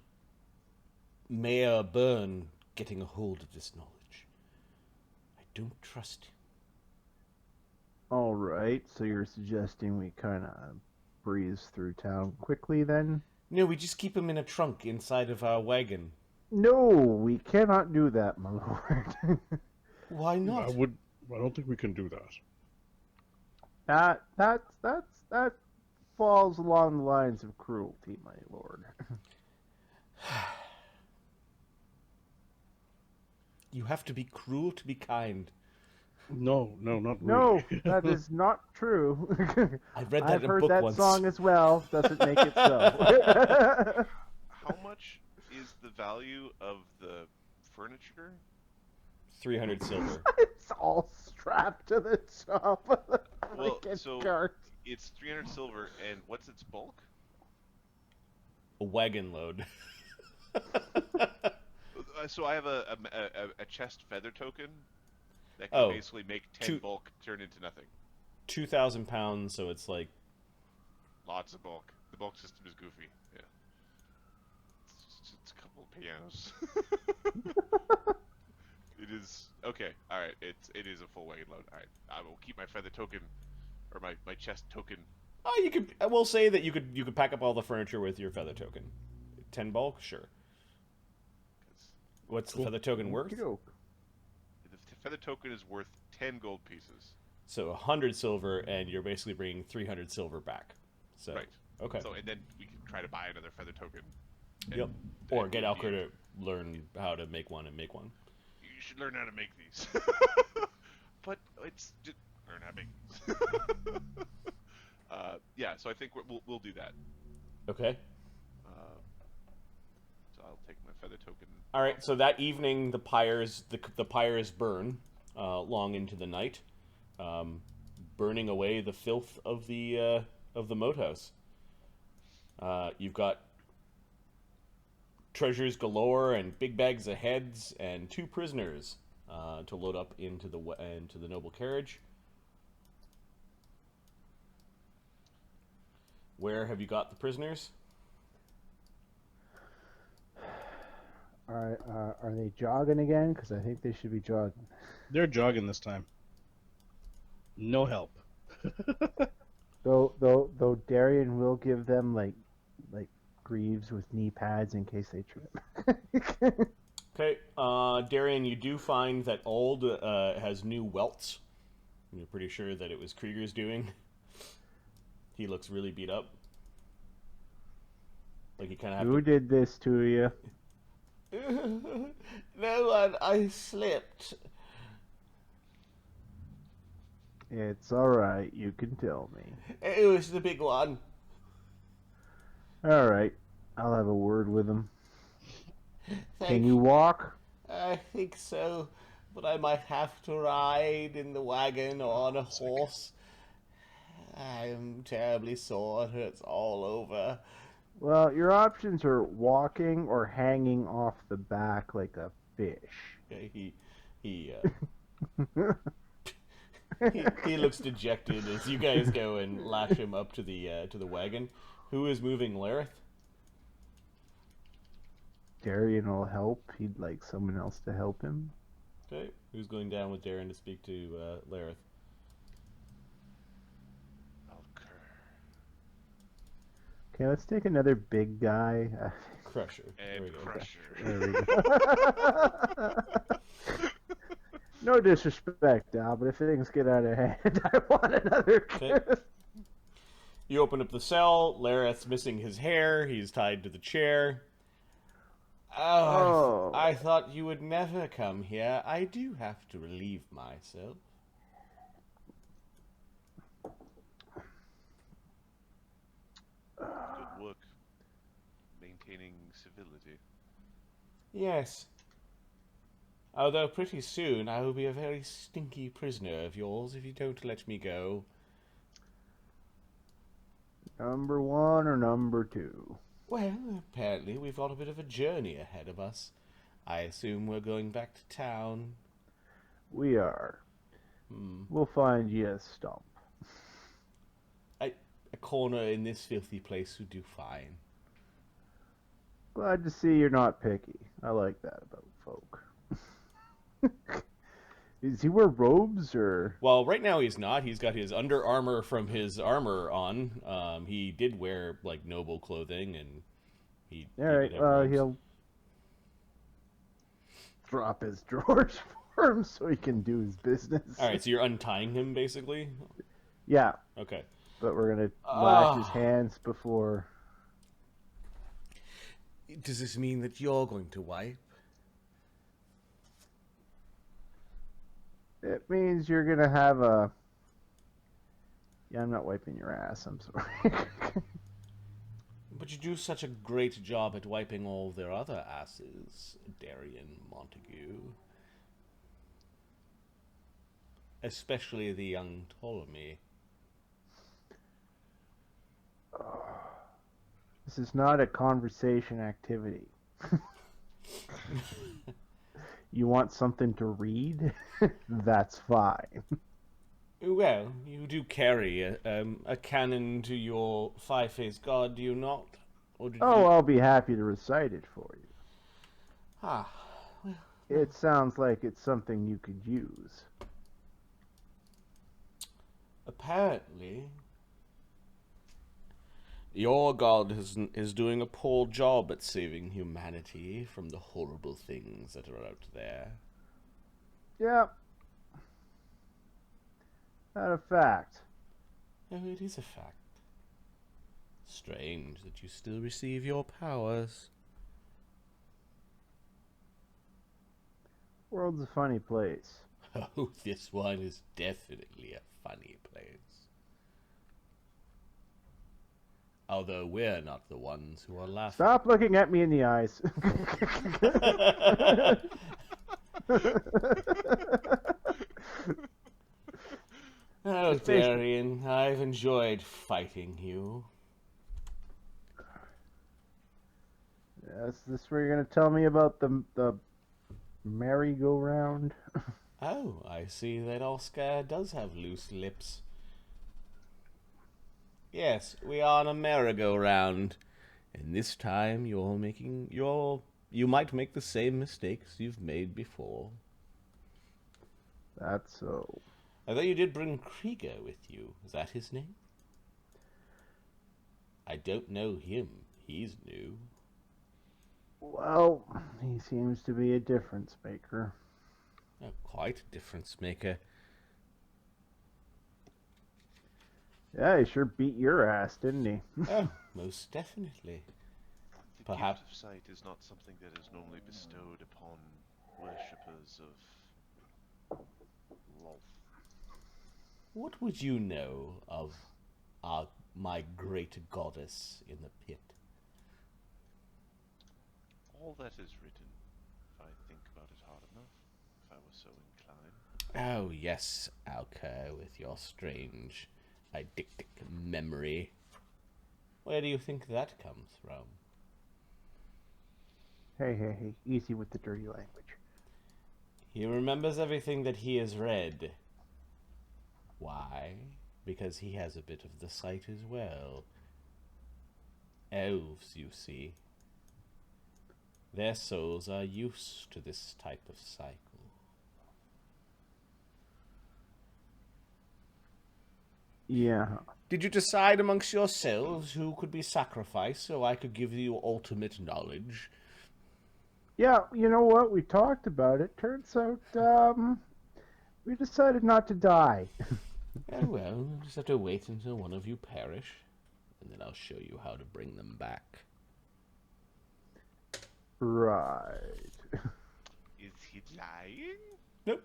Mayor Byrne getting a hold of this knowledge. I don't trust him. Alright, so you're suggesting we kind of breeze through town quickly then? No, we just keep him in a trunk inside of our wagon. No, we cannot do that, my lord. Why not? I don't think we can do that. That falls along the lines of cruelty, my lord. You have to be cruel to be kind. No, not really. No, that is not true. I read that I've in a heard book that once. song as well. Doesn't make it so. How much is the value of the furniture? 300 silver. It's all strapped to the top of the Well, freaking so cart. it's 300 silver, and what's its bulk? A wagon load. So I have a chest feather token that can basically make 10 bulk turn into nothing. 2,000 pounds, so it's like... Lots of bulk. The bulk system is goofy. Yeah. It's a couple of pianos. It is okay. All right. It is a full wagon load. All right. I will keep my feather token, or my chest token. Oh, you could. I will say that you could pack up all the furniture with your feather token. 10 bulk, sure. What's the feather token worth? The feather token is worth 10 gold pieces. So 100 silver, and you're basically bringing 300 silver back. So right. Okay. So and then we can try to buy another feather token. Yep. Or get Alker to learn how to make one and make one. You should learn how to make these. But it's just learn how to make these. Yeah. So I think we'll do that. Okay. So I'll take my feather token. All right. So that evening, the pyres burn long into the night, burning away the filth of the Moathouse. You've got treasures galore and big bags of heads and 2 prisoners to load up into the noble carriage. Where have you got the prisoners? Are they jogging again? Because I think they should be jogging. They're jogging this time. No help. Though Darian will give them like greaves with knee pads in case they trip. Okay, Darian, you do find that Ald has new welts. You're pretty sure that it was Kreiger's doing. He looks really beat up. Like he kind of. Who did this to you? No one. I slipped. It's all right. You can tell me. It was the big one. All right. I'll have a word with him. Thank Can you walk? I think so, but I might have to ride in the wagon or on a horse. I'm terribly sore. It hurts all over. Well, your options are walking or hanging off the back like a fish. Okay, he looks dejected as you guys go and lash him up to the wagon. Who is moving Lareth? Darian will help. He'd like someone else to help him. Okay, who's going down with Darian to speak to Lareth? Okay, let's take another big guy. Crusher. And Crusher. There we go. No disrespect, Al, but if things get out of hand, I want another Okay. You open up the cell. Lareth's missing his hair. He's tied to the chair. Oh, I thought you would never come here. I do have to relieve myself. Good work maintaining civility. Yes. Although pretty soon I will be a very stinky prisoner of yours if you don't let me go. Number 1 or number 2? Well, apparently we've got a bit of a journey ahead of us. I assume we're going back to town. We are. We'll find you a stump. A corner in this filthy place would do fine. Glad to see you're not picky. I like that about folk. Does he wear robes or? Well, right now he's not. He's got his under armor from his armor on. He did wear like noble clothing, and he. All right. He'll drop his drawers for him so he can do his business. All right. So you're untying him, basically. Yeah. Okay. But we're gonna wash his hands before. Does this mean that you're going to wipe? It means you're gonna have a. Yeah, I'm not wiping your ass. I'm sorry. But you do such a great job at wiping all their other asses, Darian Montague. Especially the young Ptolemy. This is not a conversation activity. You want something to read? That's fine. Well, you do carry a cannon to your five-faced god, do you not? Or did you... I'll be happy to recite it for you. Ah, well... It sounds like it's something you could use. Apparently... Your god is doing a poor job at saving humanity from the horrible things that are out there. Yeah. Not a fact. Oh, it is a fact. Strange that you still receive your powers. World's a funny place. Oh, this one is definitely a funny place. Although we're not the ones who are laughing. Stop looking at me in the eyes. Oh, It's based- Darian, I've enjoyed fighting you. Is this where you're gonna tell me about the merry-go-round? Oh, I see that Oscar does have loose lips. Yes, we are on a merry-go-round, and this time you might make the same mistakes you've made before. That's so. I thought you did bring Kreiger with you. Is that his name? I don't know him. He's new. Well, he seems to be a difference maker. Oh, quite a difference maker. Yeah, he sure beat your ass, didn't he? Oh, most definitely. The Perhaps- gift of sight is not something that is normally bestowed upon worshippers of Lolth. What would you know of my great goddess in the pit? All that is written, if I think about it hard enough, if I was so inclined. Oh, yes, Alka, with your strange, eidetic memory. Where do you think that comes from? Hey, easy with the dirty language. He remembers everything that he has read. Why? Because he has a bit of the sight as well. Elves, you see. Their souls are used to this type of cycle. Yeah. Did you decide amongst yourselves who could be sacrificed so I could give you ultimate knowledge? Yeah, you know what? We talked about it. Turns out, we decided not to die. Oh well, we'll just have to wait until one of you perish, and then I'll show you how to bring them back. Right. Is he lying? Nope.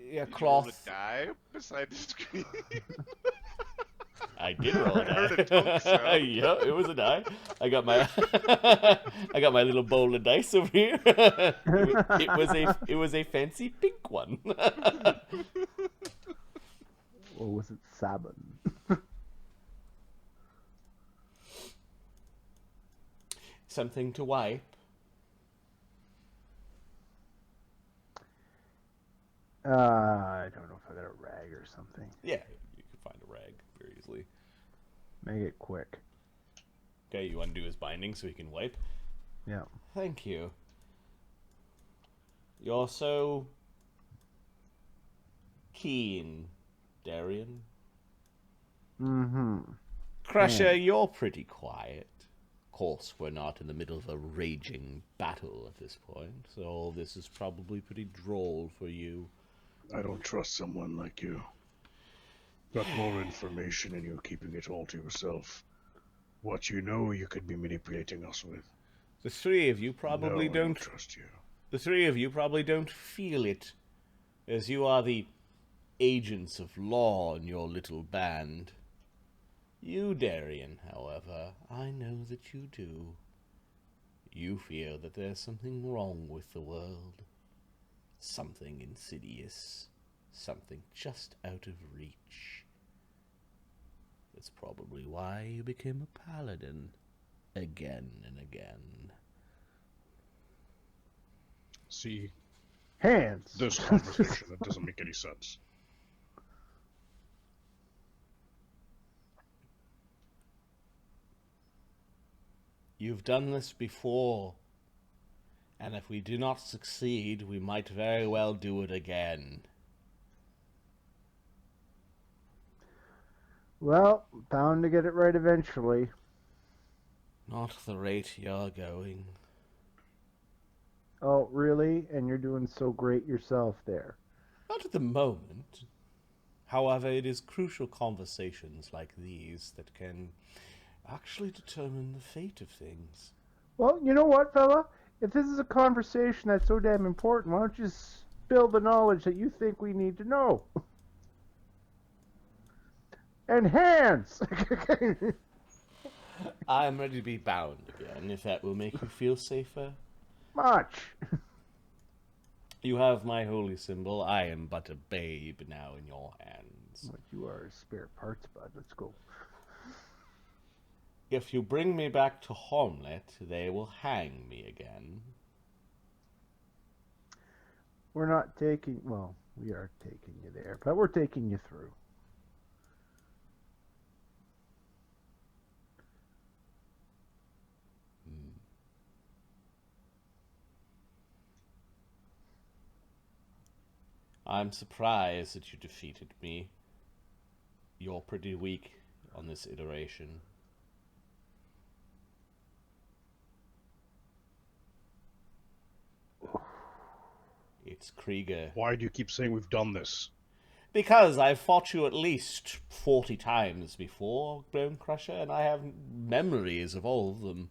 Yeah, Did you roll cloth. a die beside the screen? I did roll a I heard a die. tonk sound. Yeah, it was a die. I got my I got my little bowl of dice over here. It was a fancy pink one. Or was it Sabin? Something to wipe. I don't know if I got a rag or something. Yeah, you can find a rag very easily. Make it quick. Okay, you undo his binding so he can wipe. Yeah. Thank you. You're so keen, Darian. Mm-hmm. Crusher, you're pretty quiet. Of course, we're not in the middle of a raging battle at this point, so all this is probably pretty droll for you. I don't trust someone like you. Got more information and you're keeping it all to yourself. What you know you could be manipulating us with. The three of you probably No, I don't. trust you. The three of you probably don't feel it, as you are the agents of law in your little band. You, Darian, however, I know that you do. You feel that there's something wrong with the world. Something insidious. Something just out of reach. That's probably why you became a paladin. Again and again. See, Hands. this conversation, that doesn't make any sense. You've done this before, and if we do not succeed, we might very well do it again. Well, bound to get it right eventually. Not at the rate you're going. Oh, really? And you're doing so great yourself there. Not at the moment. However, it is crucial conversations like these that can actually determine the fate of things. Well, you know what, fella? If this is a conversation that's so damn important, why don't you spill the knowledge that you think we need to know? And hands! I'm ready to be bound again, if that will make you feel safer. Much! You have my holy symbol. I am but a babe now in your hands. But you are spare parts, bud. Let's go. If you bring me back to Hommlet, they will hang me again. We're not taking... Well, we are taking you there, but we're taking you through. I'm surprised that you defeated me. You're pretty weak on this iteration. It's Kreiger. Why do you keep saying we've done this? Because I've fought you at least 40 times before, Bone Crusher, and I have memories of all of them.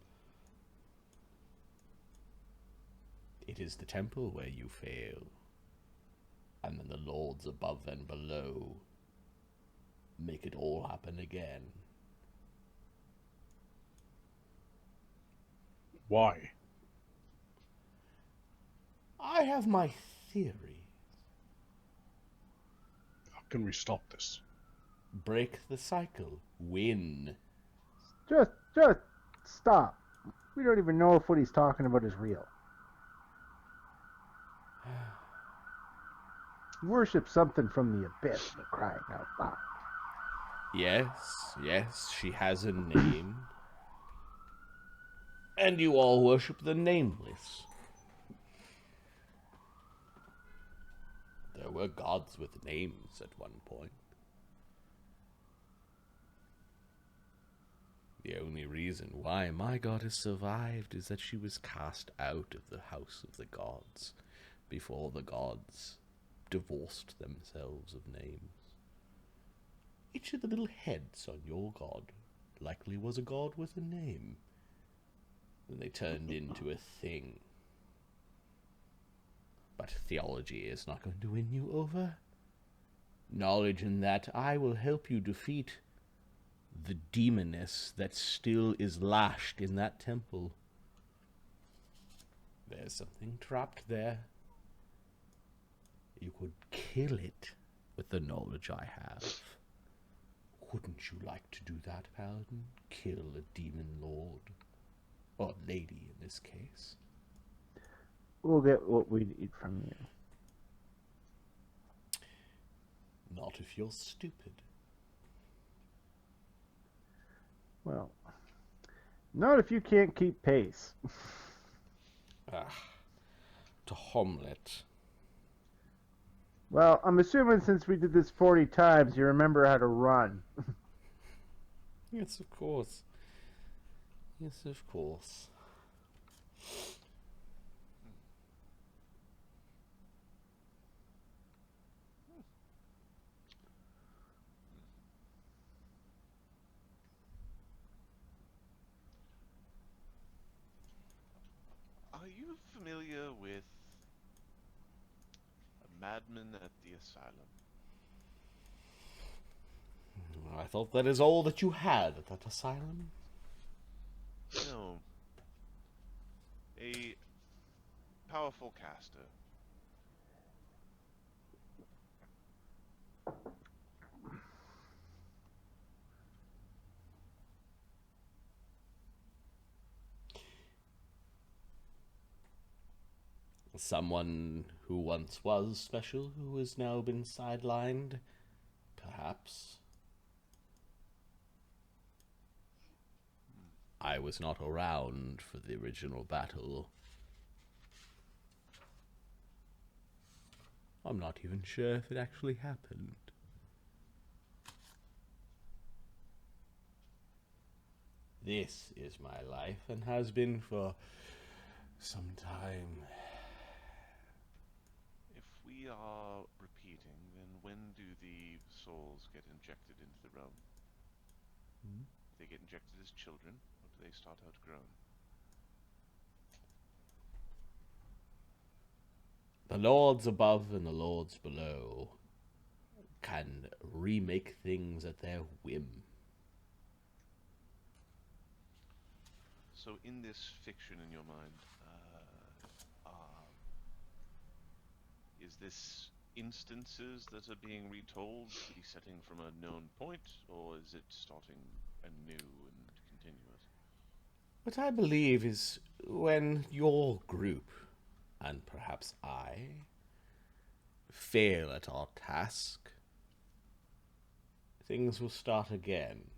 It is the temple where you fail. And then the lords above and below make it all happen again. Why? I have my theory. How can we stop this? Break the cycle. Win. Just stop. We don't even know if what he's talking about is real. Worship something from the abyss for crying out loud. Yes, she has a name. And you all worship the nameless. There were gods with names at one point. The only reason why my goddess survived is that she was cast out of the house of the gods before the gods divorced themselves of names. Each of the little heads on your god likely was a god with a name. Then they turned into a thing. But theology is not going to win you over. Knowledge in that I will help you defeat the demoness that still is lashed in that temple. There's something trapped there. You could kill it with the knowledge I have. Wouldn't you like to do that, Paladin? Kill a demon lord? Or lady, in this case. We'll get what we need from you. Not if you're stupid. Well, not if you can't keep pace. To Hommlet. Well, I'm assuming since we did this 40 times, you remember how to run. Yes, of course. Yes, of course. Are you familiar with a madman at the asylum? I thought that is all that you had at that asylum. No. A powerful caster. Someone who once was special, who has now been sidelined, perhaps. I was not around for the original battle. I'm not even sure if it actually happened. This is my life, and has been for some time. If we are repeating, then when do the souls get injected into the realm? They get injected as children, or do they start out grown? The lords above and the lords below can remake things at their whim. So in this fiction in your mind, is this instances that are being retold setting from a known point, or is it starting anew and continuous? What I believe is when your group, and perhaps I, fail at our task, things will start again.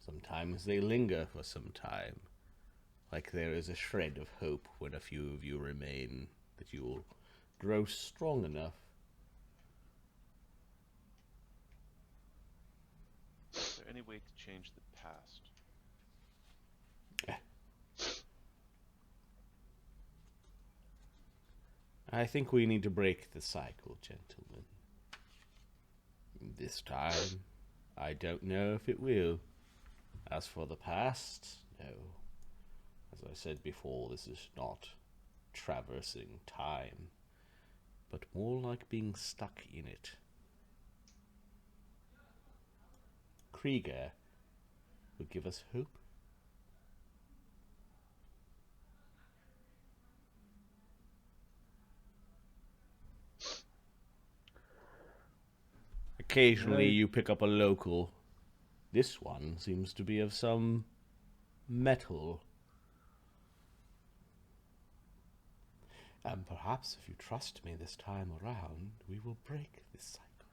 Sometimes they linger for some time, like there is a shred of hope when a few of you remain, that you will grow strong enough. Is there any way to change the past? I think we need to break the cycle, gentlemen. This time, I don't know if it will. As for the past, no. As I said before, this is not traversing time, but more like being stuck in it. Kreiger would give us hope. Occasionally you pick up a local. This one seems to be of some metal. And perhaps if you trust me this time around, we will break this cycle.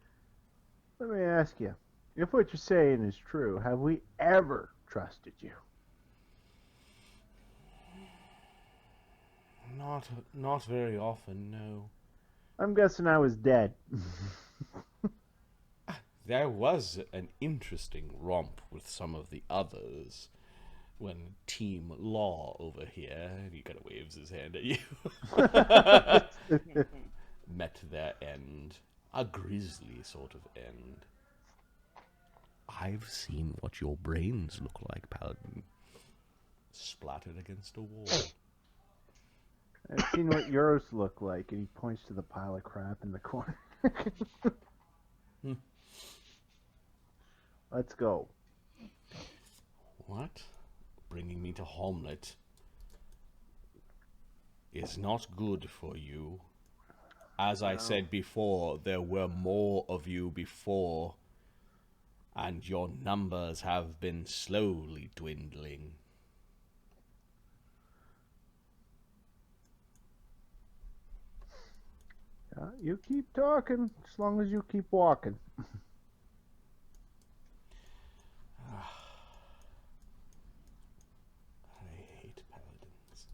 Let me ask you, if what you're saying is true, have we ever trusted you? Not very often, no. I'm guessing I was dead. There was an interesting romp with some of the others when Team Law over here, and he kind of waves his hand at you, met their end. A grisly sort of end. I've seen what your brains look like, Paladin. Splattered against a wall. I've seen what yours look like, and he points to the pile of crap in the corner. Let's go. What? Bringing me to Hommlet is not good for you. As I said before, there were more of you before, and your numbers have been slowly dwindling. You keep talking, as long as you keep walking. I hate paladins.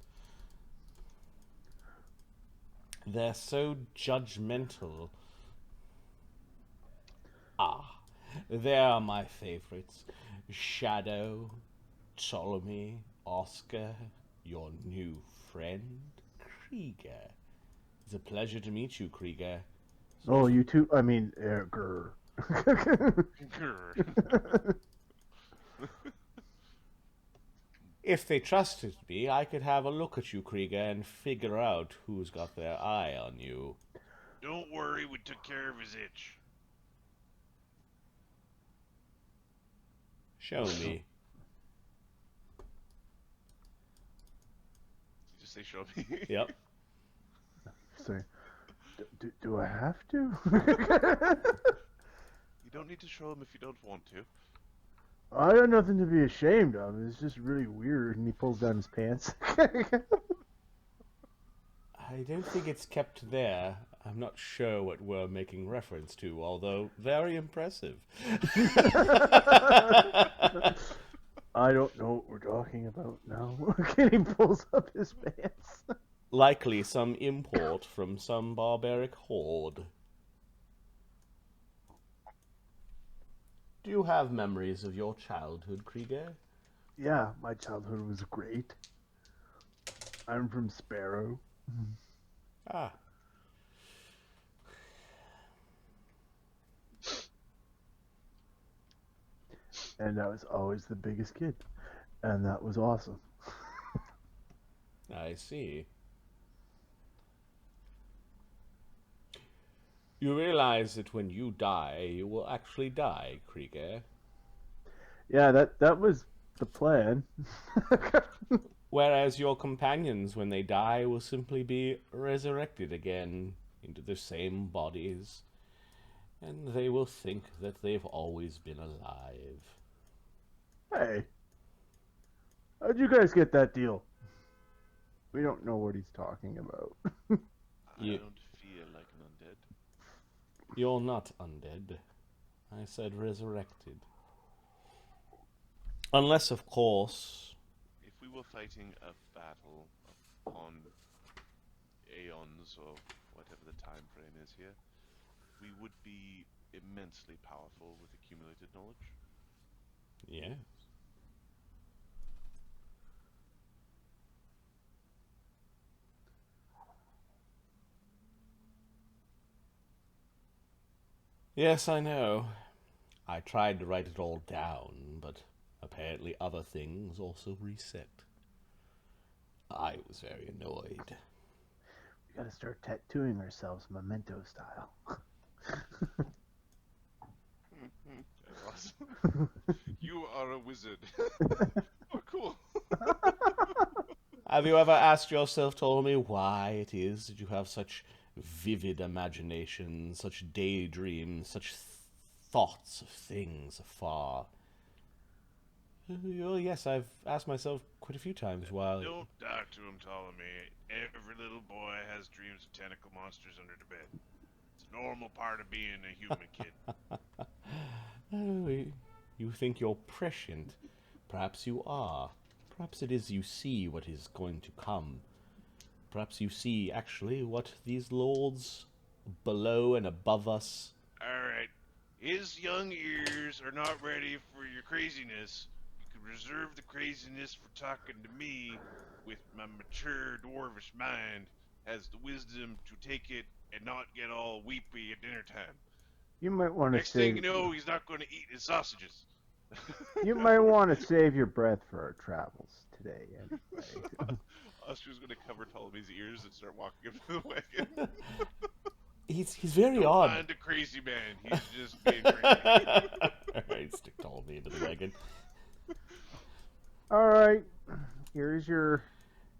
They're so judgmental. They are my favorites. Shadow, Ptolemy, Oscar, your new friend, Kreiger. It's a pleasure to meet you, Kreiger. Oh, you too? I mean, grr. If they trusted me, I could have a look at you, Kreiger, and figure out who's got their eye on you. Don't worry, we took care of his itch. Show me. Did you say show me? Yep. Sorry. Do I have to? You don't need to show him if you don't want to. I got nothing to be ashamed of. It's just really weird. And he pulls down his pants. I don't think it's kept there. I'm not sure what we're making reference to, although very impressive. I don't know what we're talking about now. And he pulls up his pants. Likely some import from some barbaric horde. Do you have memories of your childhood, Kreiger? Yeah, my childhood was great. I'm from Sparrow. Ah. And I was always the biggest kid. And that was awesome. I see. You realize that when you die, you will actually die, Kreiger. Yeah, that was the plan. Whereas your companions, when they die, will simply be resurrected again into the same bodies. And they will think that they've always been alive. Hey, how'd you guys get that deal? We don't know what he's talking about. I don't feel like an undead. You're not undead. I said resurrected. Unless, of course... If we were fighting a battle upon aeons, or whatever the time frame is here, we would be immensely powerful with accumulated knowledge. Yes. Yes, I know. I tried to write it all down, but apparently other things also reset. I was very annoyed. We gotta start tattooing ourselves memento style. Awesome. You are a wizard. Oh, cool. Have you ever asked yourself, Ptolemy, why it is that you have such vivid imagination, such daydreams, such thoughts of things afar? Oh, yes, I've asked myself quite a few times why. Don't talk to him, Ptolemy. Every little boy has dreams of tentacle monsters under the bed. It's a normal part of being a human kid. Oh, you think you're prescient. Perhaps you are. Perhaps it is you see what is going to come. Perhaps you see, actually, what these lords below and above us... Alright, his young ears are not ready for your craziness. You could reserve the craziness for talking to me with my mature dwarvish mind, has the wisdom to take it and not get all weepy at dinner time. You might want to Next thing save. you know, he's not going to eat his sausages. You might want to save your breath for our travels today. Anyway. Oscar's going to cover Ptolemy's ears and start walking up to the wagon. He's very Don't odd. mind a crazy man. He's just being crazy. Alright, stick Ptolemy into the wagon. All right, here's your.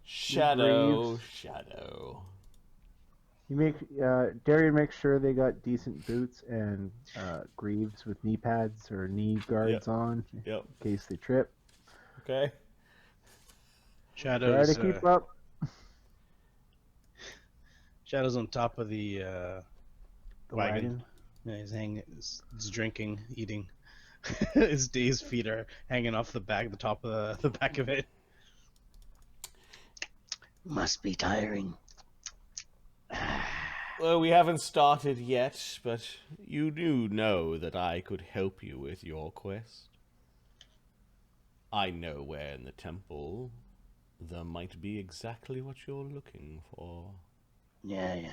Shadow, Greaves. shadow. You make Darian makes sure they got decent boots and greaves with knee pads or knee guards on Yep. in case they trip. Okay. Try Shadows. to keep up. Shadows on top of the The wagon. wagon. Yeah, he's drinking, eating. His feet are hanging off the top of the back of it. Must be tiring. Well, we haven't started yet, but you do know that I could help you with your quest. I know where in the temple there might be exactly what you're looking for. Yeah,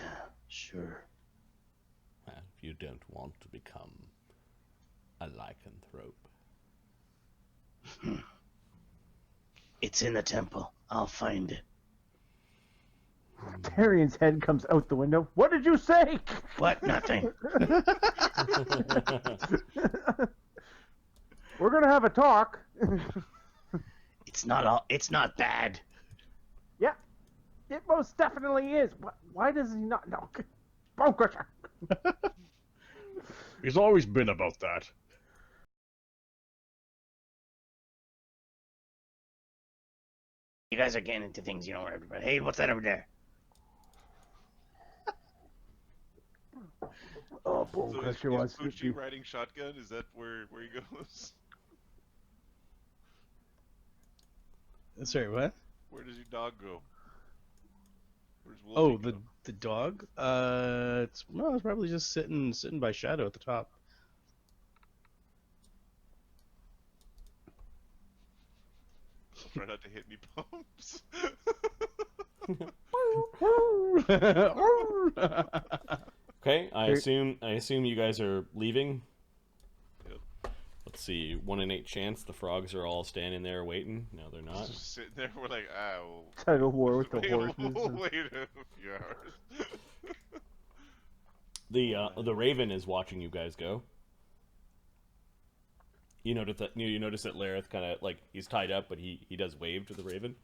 sure. Well, if you don't want to become a lycanthrope. It's in the temple. I'll find it. Darian's head comes out the window. What did you say? What? Nothing. We're gonna have a talk. It's not bad. Yeah, it most definitely is. Why does he not know? Bone crusher. He's always been about that. You guys are getting into things you don't want everybody. Hey, what's that over there? Oh, bone So crusher is wants to Poochie shoot. riding shotgun? Is that where he goes? Sorry, what? Where does your dog go? Where's Oh, Wolfie go? the dog? It's probably just sitting by Shadow at the top. Try not to hit any bumps. Okay, I assume you guys are leaving. Yep. Let's see, 1 in 8 chance the frogs are all standing there waiting. No, they're not. Just sitting there, we're like, we'll Tug of war with the wait, horses. we'll wait a few hours. The Raven is watching you guys go. You notice that Lareth kind of like he's tied up, but he does wave to the Raven.